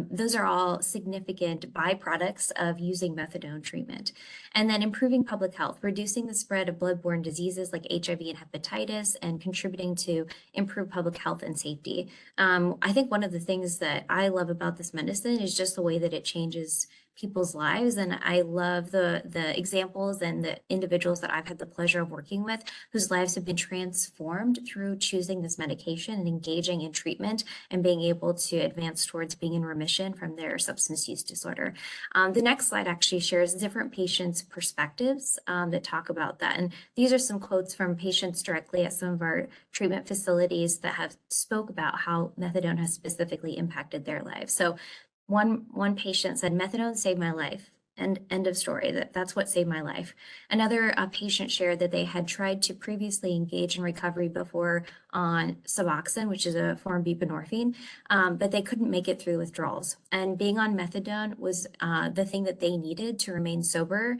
Those are all significant byproducts of using methadone treatment. And then improving public health, reducing the spread of bloodborne diseases like HIV and hepatitis, and contributing to improved public health and safety. I think one of the things that I love about this medicine is just the way that it changes people's lives. And I love the examples and the individuals that I've had the pleasure of working with whose lives have been transformed through choosing this medication and engaging in treatment and being able to advance towards being in remission from their substance use disorder. The next slide actually shares different patients' perspectives that talk about that. And these are some quotes from patients directly at some of our treatment facilities that have spoke about how methadone has specifically impacted their lives. So one patient said, "Methadone saved my life." And end of story. That's what saved my life. Another patient shared that they had tried to previously engage in recovery before on Suboxone, which is a form of buprenorphine, but they couldn't make it through withdrawals. And being on methadone was the thing that they needed to remain sober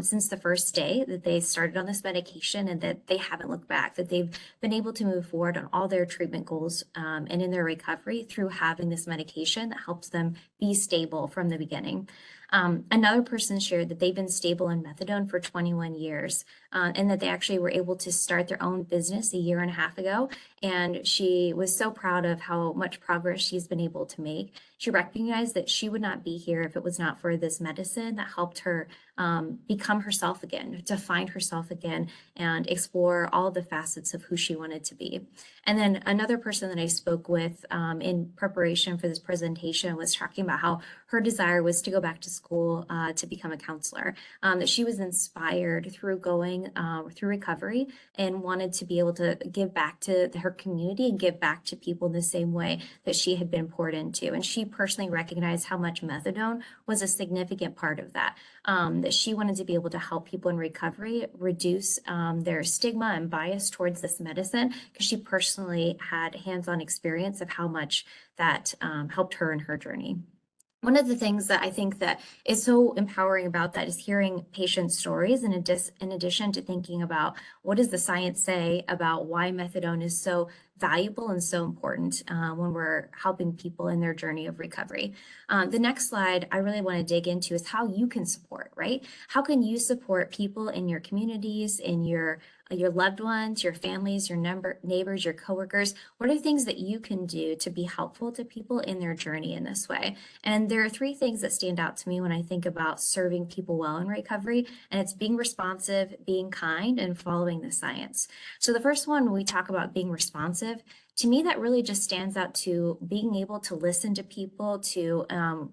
since the first day that they started on this medication, and that they haven't looked back, that they've been able to move forward on all their treatment goals and in their recovery through having this medication that helps them be stable from the beginning. Another person shared that they've been stable in methadone for 21 years and that they actually were able to start their own business a year and a half ago. And she was so proud of how much progress she's been able to make. She recognized that she would not be here if it was not for this medicine that helped her become herself again, to find herself again and explore all the facets of who she wanted to be. And then another person that I spoke with in preparation for this presentation was talking about how her desire was to go back to school to become a counselor, that she was inspired through going through recovery and wanted to be able to give back to her community and give back to people in the same way that she had been poured into. And she personally recognized how much methadone was a significant part of that, that she wanted to be able to help people in recovery reduce their stigma and bias towards this medicine, because she personally had hands-on experience of how much that helped her in her journey. One of the things that I think that is so empowering about that is hearing patient stories in addition to thinking about what does the science say about why methadone is so valuable and so important when we're helping people in their journey of recovery. The next slide I really want to dig into is how you can support, right? How can you support people in your communities, in your loved ones, your families, your neighbors, your coworkers? What are things that you can do to be helpful to people in their journey in this way? And there are three things that stand out to me when I think about serving people well in recovery, and it's being responsive, being kind, and following the science. So the first one, when we talk about being responsive, to me, that really just stands out to being able to listen to people, to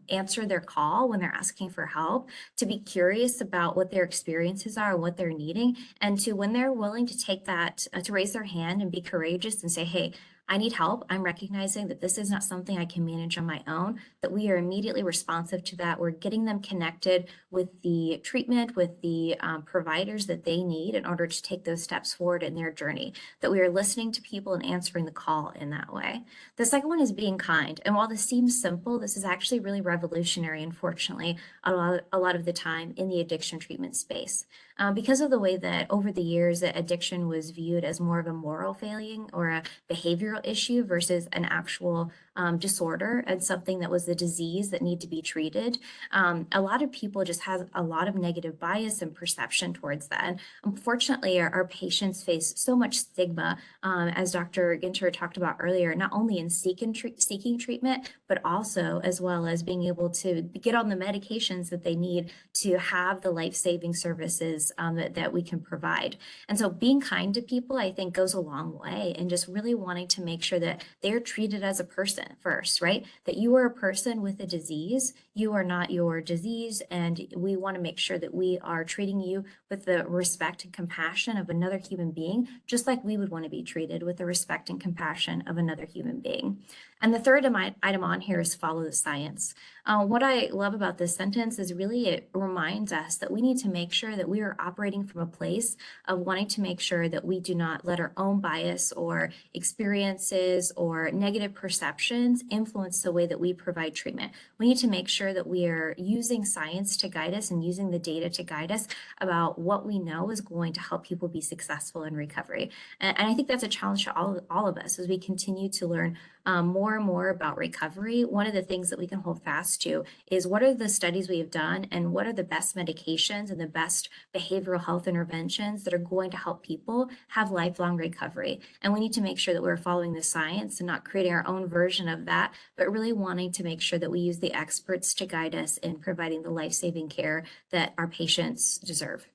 answer their call when they're asking for help, to be curious about what their experiences are and what they're needing, and to, when they're willing to take that, to raise their hand and be courageous and say, "Hey, I need help. I'm recognizing that this is not something I can manage on my own," that we are immediately responsive to that. We're getting them connected with the treatment, with the providers that they need in order to take those steps forward in their journey, that we are listening to people and answering the call in that way. The second one is being kind. And while this seems simple, this is actually really revolutionary, unfortunately, a lot of the time in the addiction treatment space. Because of the way that over the years that addiction was viewed as more of a moral failing or a behavioral issue versus an actual disorder and something that was a disease that needed to be treated, a lot of people just have a lot of negative bias and perception towards that. And unfortunately, our patients face so much stigma, as Dr. Ginter talked about earlier, not only in seeking treatment, but also as well as being able to get on the medications that they need to have the life-saving services that we can provide. And so being kind to people, I think, goes a long way, and just really wanting to make sure that they're treated as a person first, right? That you are a person with a disease, you are not your disease, and we want to make sure that we are treating you with the respect and compassion of another human being, just like we would want to be treated with the respect and compassion of another human being. And the third item on here is follow the science. What I love about this sentence is really it reminds us that we need to make sure that we are operating from a place of wanting to make sure that we do not let our own bias or experiences or negative perceptions influence the way that we provide treatment. We need to make sure that we are using science to guide us and using the data to guide us about what we know is going to help people be successful in recovery. And I think that's a challenge to all of us as we continue to learn more and more about recovery. One of the things that we can hold fast to is what are the studies we have done and what are the best medications and the best behavioral health interventions that are going to help people have lifelong recovery. And we need to make sure that we're following the science and not creating our own version of that, but really wanting to make sure that we use the experts to guide us in providing the life-saving care that our patients deserve.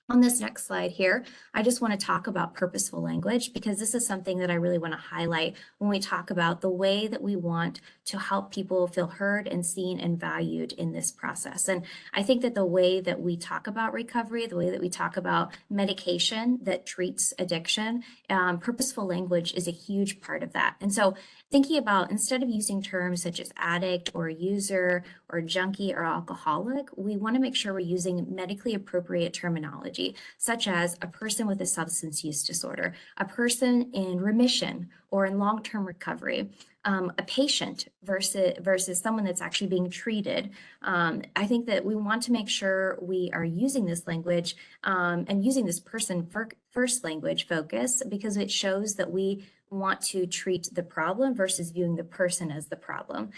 On this next slide here, I just want to talk about purposeful language because this is something that I really want to highlight when we talk about the way that we want to help people feel heard and seen and valued in this process. And I think that the way that we talk about recovery, the way that we talk about medication that treats addiction, purposeful language is a huge part of that. And so thinking about instead of using terms such as addict or user or junkie or alcoholic, we want to make sure we're using medically appropriate terminology, such as a person with a substance use disorder, a person in remission or in long-term recovery, a patient versus someone that's actually being treated. I think that we want to make sure we are using this language and using this person first language focus because it shows that we want to treat the problem versus viewing the person as the problem.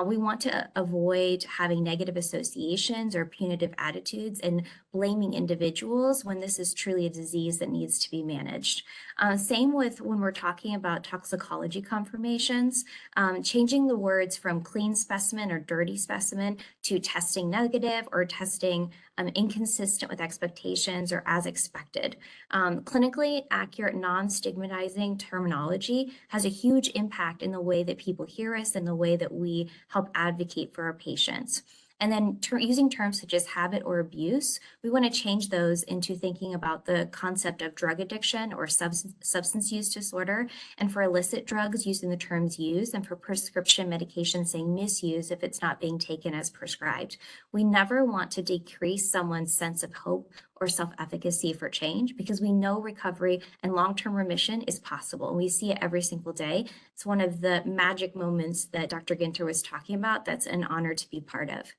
We want to avoid having negative associations or punitive attitudes and blaming individuals when this is truly a disease that needs to be managed. Same with when we're talking about toxicology confirmations, changing the words from clean specimen or dirty specimen to testing negative or testing inconsistent with expectations or as expected. Clinically accurate, non-stigmatizing terminology has a huge impact in the way that people hear us and the way that we help advocate for our patients. And then using terms such as habit or abuse, we want to change those into thinking about the concept of drug addiction or substance use disorder. And for illicit drugs, using the terms use, and for prescription medication, saying misuse if it's not being taken as prescribed. We never want to decrease someone's sense of hope or self-efficacy for change because we know recovery and long-term remission is possible. And we see it every single day. It's one of the magic moments that Dr. Ginter was talking about that's an honor to be part of.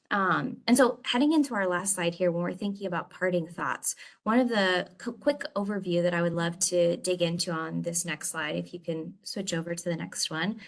And so heading into our last slide here, when we're thinking about parting thoughts, one of the quick overview that I would love to dig into on this next slide, if you can switch over to the next one,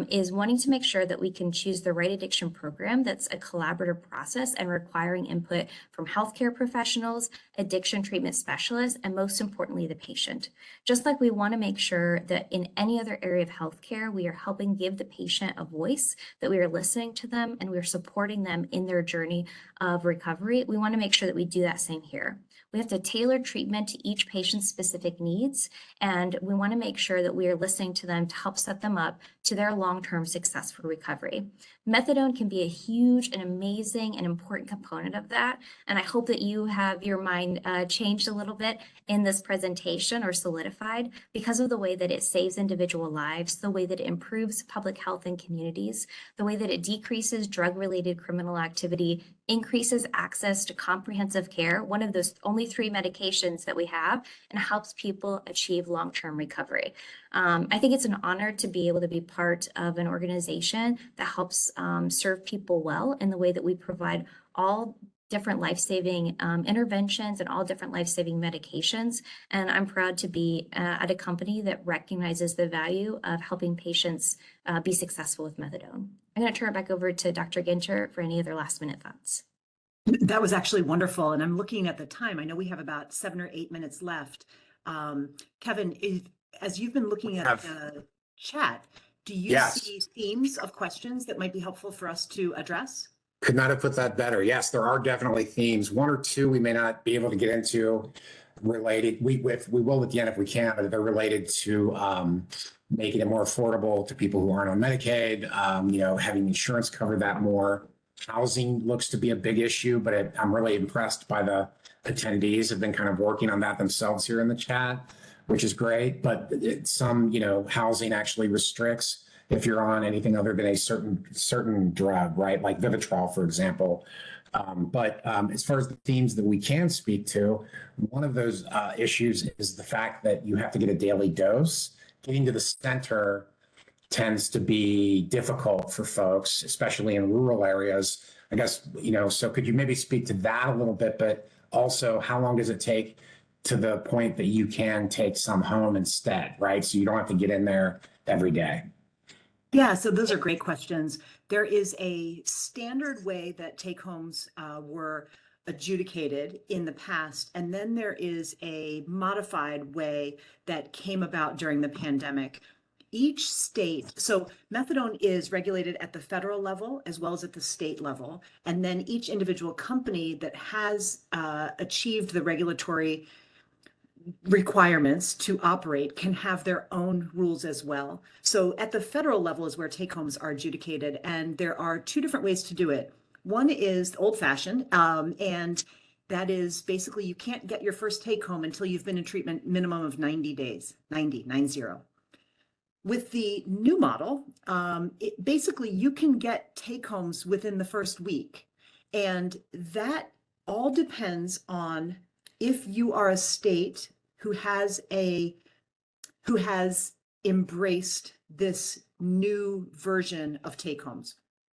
is wanting to make sure that we can choose the right addiction program that's a collaborative process and requiring input from healthcare professionals, addiction treatment specialists, and most importantly, the patient. Just like we want to make sure that in any other area of healthcare, we are helping give the patient a voice, that we are listening to them and we are supporting them in their journey of recovery, we want to make sure that we do that same here. We have to tailor treatment to each patient's specific needs, and we want to make sure that we are listening to them to help set them up to their long-term successful recovery. Methadone can be a huge and amazing and important component of that, and I hope that you have your mind changed a little bit in this presentation or solidified because of the way that it saves individual lives, the way that it improves public health in communities, the way that it decreases drug-related criminal activity, increases access to comprehensive care, one of those only 3 medications that we have, and helps people achieve long-term recovery. I think it's an honor to be able to be part of an organization that helps serve people well in the way that we provide all different life-saving interventions and all different life-saving medications. And I'm proud to be at a company that recognizes the value of helping patients be successful with methadone. I'm going to turn it back over to Dr. Ginter for any other last-minute thoughts. That was actually wonderful. And I'm looking at the time. I know we have about 7 or 8 minutes left. Kevin, as you've been looking at the chat, do you see themes of questions that might be helpful for us to address? Could not have put that better. Yes, there are definitely themes. 1 or 2 we may not be able to get into related. We will at the end if we can, but they're related to making it more affordable to people who aren't on Medicaid, having insurance cover that more. Housing looks to be a big issue, but I'm really impressed by the attendees have been kind of working on that themselves here in the chat, which is great. But some, housing actually restricts if you're on anything other than a certain drug, right? Like Vivitrol, for example. But as far as the themes that we can speak to, one of those issues is the fact that you have to get a daily dose. Getting to the center tends to be difficult for folks, especially in rural areas. I guess, so could you maybe speak to that a little bit, but also how long does it take to the point that you can take some home instead, right? So you don't have to get in there every day. Yeah, so those are great questions. There is a standard way that take homes were adjudicated in the past, and then there is a modified way that came about during the pandemic. Each state, so methadone is regulated at the federal level as well as at the state level, and then each individual company that has achieved the regulatory requirements to operate can have their own rules as well. So at the federal level is where take homes are adjudicated, and there are two different ways to do it. One is old fashioned, and that is basically you can't get your first take home until you've been in treatment minimum of 90 days, 90. With the new model, basically you can get take homes within the first week, and that all depends on if you are a state who has embraced this new version of take homes.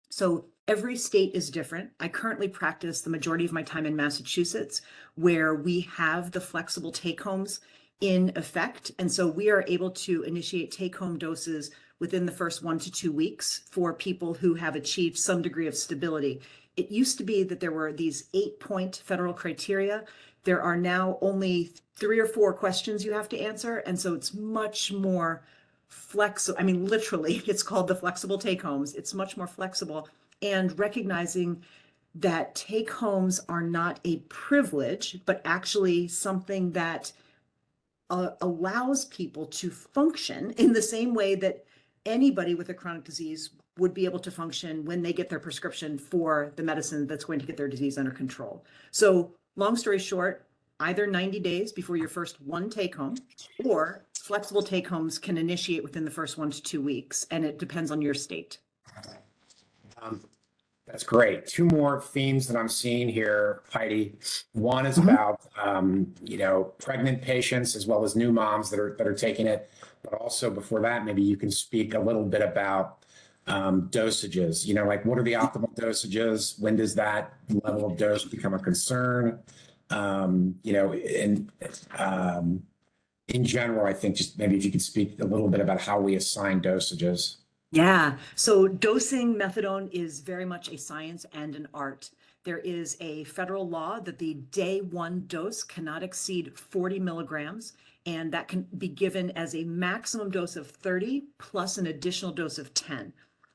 So every state is different. I currently practice the majority of my time in Massachusetts, where we have the flexible take homes in effect. And so we are able to initiate take home doses within the first 1 to 2 weeks for people who have achieved some degree of stability. It used to be that there were these 8-point federal criteria. There are now only 3 or 4 questions you have to answer. And so it's much more flexible. I mean, literally, it's called the flexible take homes. It's much more flexible, and recognizing that take homes are not a privilege, but actually something that allows people to function in the same way that anybody with a chronic disease would be able to function when they get their prescription for the medicine that's going to get their disease under control. So long story short, either 90 days before your first one take home, or flexible take homes can initiate within the first 1 to 2 weeks, and it depends on your state. That's great. 2 more themes that I'm seeing here, Heidi. One is about, pregnant patients as well as new moms that are taking it. But also before that, maybe you can speak a little bit about dosages. Like what are the optimal dosages? When does that level of dose become a concern? In general, I think just maybe if you could speak a little bit about how we assign dosages. Yeah, so dosing methadone is very much a science and an art. There is a federal law that the day 1 dose cannot exceed 40 milligrams, and that can be given as a maximum dose of 30 plus an additional dose of 10.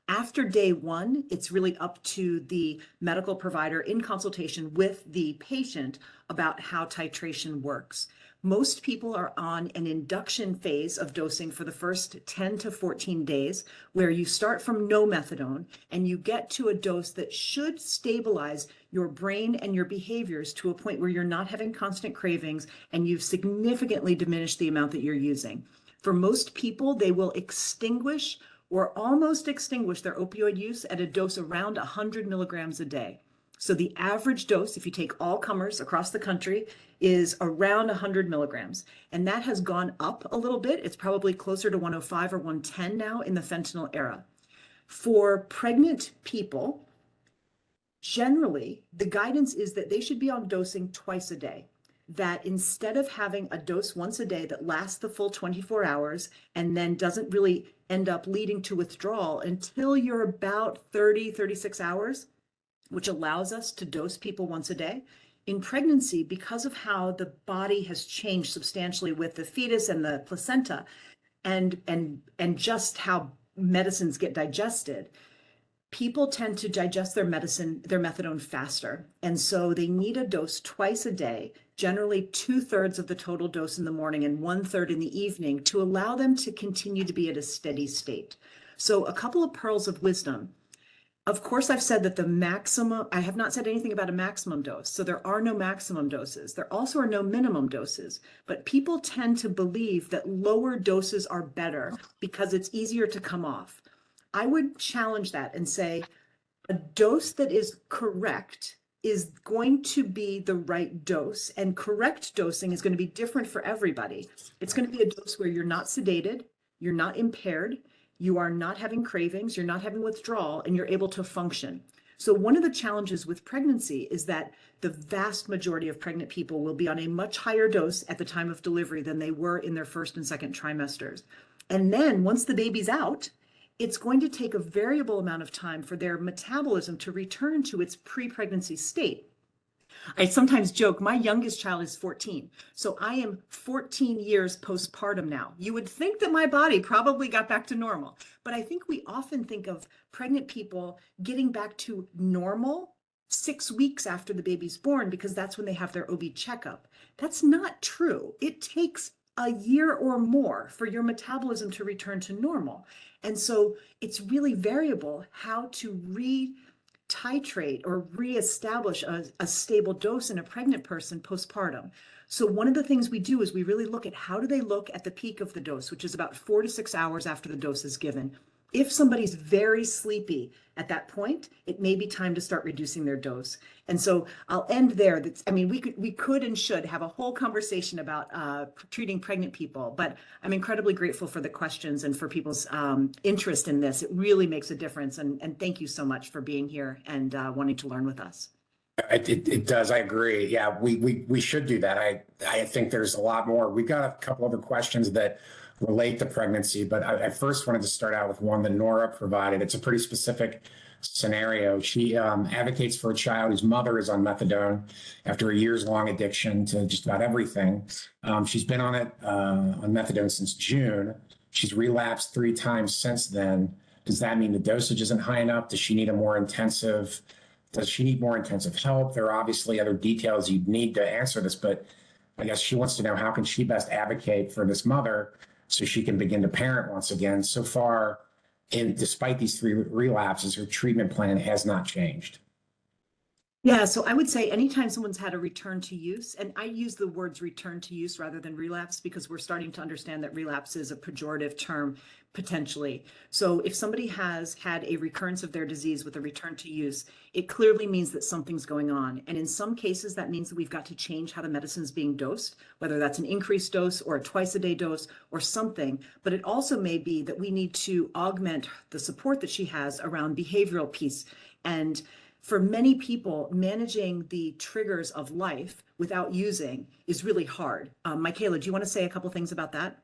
After day 1, it's really up to the medical provider in consultation with the patient about how titration works. Most people are on an induction phase of dosing for the first 10 to 14 days, where you start from no methadone and you get to a dose that should stabilize your brain and your behaviors to a point where you're not having constant cravings and you've significantly diminished the amount that you're using. For most people, they will extinguish or almost extinguish their opioid use at a dose around 100 milligrams a day. So the average dose, if you take all comers across the country, is around 100 milligrams. And that has gone up a little bit. It's probably closer to 105 or 110 now in the fentanyl era. For pregnant people, generally, the guidance is that they should be on dosing twice a day. That instead of having a dose once a day that lasts the full 24 hours and then doesn't really end up leading to withdrawal until you're about 30, 36 hours, which allows us to dose people once a day. In pregnancy, because of how the body has changed substantially with the fetus and the placenta, and just how medicines get digested, people tend to digest their methadone faster. And so they need a dose twice a day, generally 2/3 of the total dose in the morning and 1/3 in the evening, to allow them to continue to be at a steady state. So a couple of pearls of wisdom. Of course, I've said that the maximum, I have not said anything about a maximum dose. So there are no maximum doses. There also are no minimum doses, but people tend to believe that lower doses are better because it's easier to come off. I would challenge that and say a dose that is correct is going to be the right dose, and correct dosing is going to be different for everybody. It's going to be a dose where you're not sedated, you're not impaired, you are not having cravings, you're not having withdrawal, and you're able to function. So one of the challenges with pregnancy is that the vast majority of pregnant people will be on a much higher dose at the time of delivery than they were in their first and second trimesters. And then once the baby's out, it's going to take a variable amount of time for their metabolism to return to its pre-pregnancy state. I sometimes joke, my youngest child is 14. So I am 14 years postpartum now. You would think that my body probably got back to normal, but I think we often think of pregnant people getting back to normal 6 weeks after the baby's born because that's when they have their OB checkup. That's not true. It takes a year or more for your metabolism to return to normal. And so it's really variable how to titrate or reestablish a stable dose in a pregnant person postpartum. So one of the things we do is we really look at how do they look at the peak of the dose, which is about 4 to 6 hours after the dose is given. If somebody's very sleepy at that point, it may be time to start reducing their dose. And so I'll end there. We could and should have a whole conversation about treating pregnant people, but I'm incredibly grateful for the questions and for people's interest in this. It really makes a difference. And thank you so much for being here and wanting to learn with us. It does. I agree. Yeah, we should do that. I think there's a lot more. We've got a couple other questions that relate to pregnancy, but I first wanted to start out with one that Nora provided. It's a pretty specific scenario. She advocates for a child whose mother is on methadone after a years-long addiction to just about everything. She's been on methadone since June. She's relapsed 3 times since then. Does that mean the dosage isn't high enough? Does she need more intensive help? There are obviously other details you'd need to answer this, but I guess she wants to know how can she best advocate for this mother so she can begin to parent once again. So far, despite these 3 relapses, her treatment plan has not changed. Yeah, so I would say anytime someone's had a return to use, and I use the words return to use rather than relapse because we're starting to understand that relapse is a pejorative term potentially. So if somebody has had a recurrence of their disease with a return to use, it clearly means that something's going on. And in some cases, that means that we've got to change how the medicine is being dosed, whether that's an increased dose or a twice-a-day dose or something. But it also may be that we need to augment the support that she has around behavioral piece. And for many people, managing the triggers of life without using is really hard. Mikaela, do you want to say a couple things about that?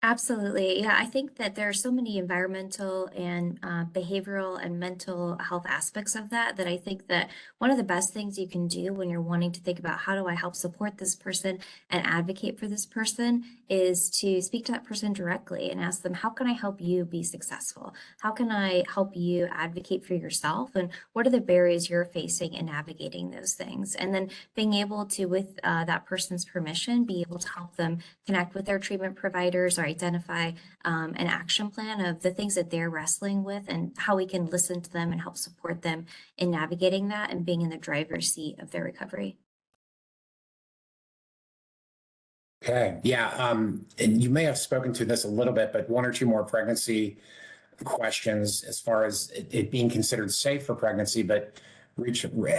Absolutely. Yeah, I think that there are so many environmental and behavioral and mental health aspects of that I think that one of the best things you can do when you're wanting to think about how do I help support this person and advocate for this person is to speak to that person directly and ask them, how can I help you be successful? How can I help you advocate for yourself? And what are the barriers you're facing in navigating those things? And then being able to, with that person's permission, be able to help them connect with their treatment providers or identify an action plan of the things that they're wrestling with and how we can listen to them and help support them in navigating that and being in the driver's seat of their recovery. Okay. Yeah. And you may have spoken to this a little bit, but 1 or 2 more pregnancy questions as far as it being considered safe for pregnancy, but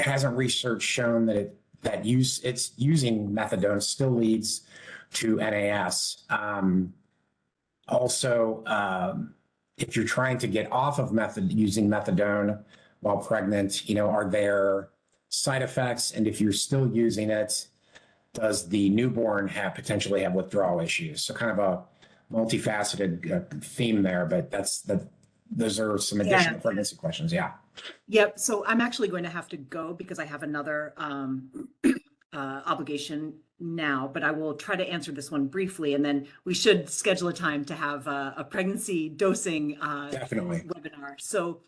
hasn't research shown that it's using methadone still leads to NAS. Also, if you're trying to get off of using methadone while pregnant, are there side effects? And if you're still using it, does the newborn potentially have withdrawal issues? So kind of a multifaceted theme there, but those are some additional pregnancy questions. Yeah. Yep. So I'm actually going to have to go because I have another obligation now, but I will try to answer this one briefly, and then we should schedule a time to have a pregnancy dosing Definitely webinar. So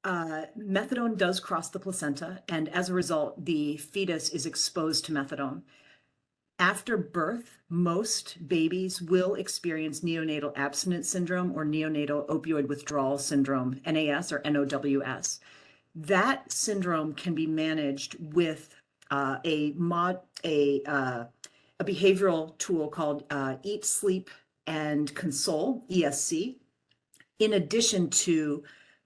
methadone does cross the placenta, and as a result, the fetus is exposed to methadone. After birth, most babies will experience neonatal abstinence syndrome or neonatal opioid withdrawal syndrome, NAS or NOWS. That syndrome can be managed with a behavioral tool called Eat, Sleep, and console, ESC, in addition to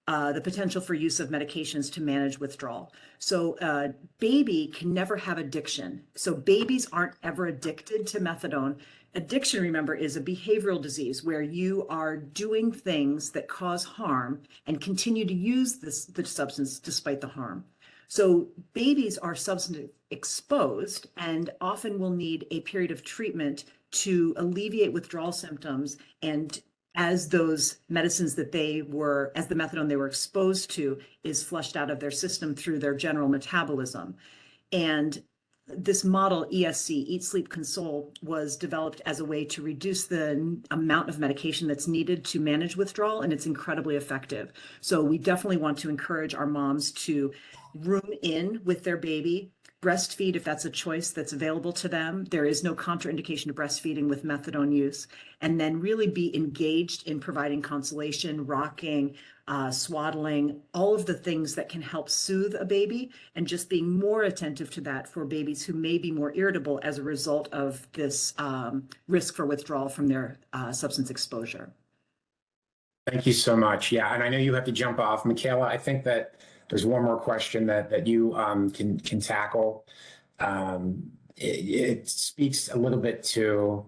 the potential for use of medications to manage withdrawal. So a baby can never have addiction. So babies aren't ever addicted to methadone. Addiction, remember, is a behavioral disease where you are doing things that cause harm and continue to use the substance despite the harm. So babies are substance exposed and often will need a period of treatment to alleviate withdrawal symptoms, and as those medicines that as the methadone they were exposed to is flushed out of their system through their general metabolism. And this model, ESC, Eat, Sleep, Console, was developed as a way to reduce the amount of medication that's needed to manage withdrawal, and it's incredibly effective. So we definitely want to encourage our moms to room in with their baby, breastfeed if that's a choice that's available to them. There is no contraindication to breastfeeding with methadone use, and then really be engaged in providing consolation, rocking, swaddling, all of the things that can help soothe a baby, and just being more attentive to that for babies who may be more irritable as a result of this risk for withdrawal from their substance exposure. Thank you so much. Yeah, and I know you have to jump off. Mikaela, I think that there's one more question that you can tackle. It speaks a little bit to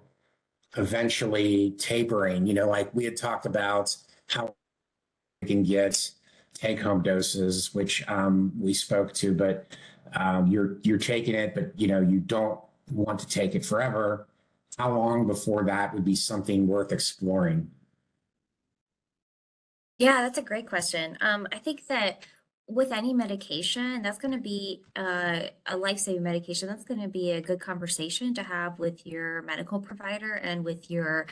eventually tapering. You know, like we had talked about how we can get take-home doses, which we spoke to, but you're taking it, but you don't want to take it forever. How long before that would be something worth exploring? Yeah, that's a great question. I think that with any medication, that's going to be a life-saving medication. That's going to be a good conversation to have with your medical provider and with your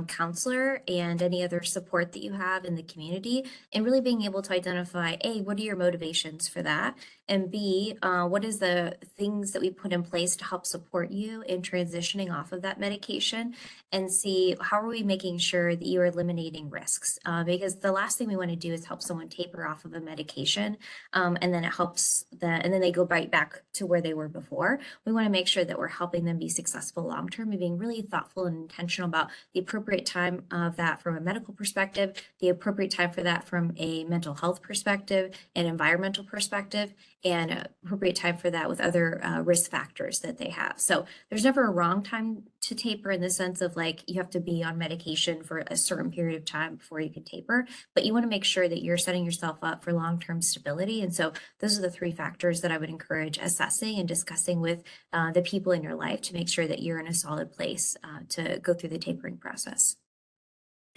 counselor and any other support that you have in the community, and really being able to identify, A, what are your motivations for that? And B, what is the things that we put in place to help support you in transitioning off of that medication? And C, how are we making sure that you are eliminating risks? Because the last thing we want to do is help someone taper off of a medication, and then it helps and then they go right back to where they were before. We want to make sure that we're helping them be successful long-term and being really thoughtful and intentional about the appropriate time of that from a medical perspective, the appropriate time for that from a mental health perspective, an environmental perspective, and appropriate time for that with other risk factors that they have. So there's never a wrong time to taper in the sense of like you have to be on medication for a certain period of time before you can taper, but you want to make sure that you're setting yourself up for long-term stability. And so those are the three factors that I would encourage assessing and discussing with the people in your life to make sure that you're in a solid place to go through the tapering process.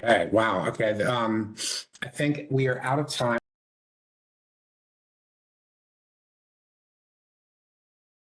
Okay, wow. Okay, I think we are out of time.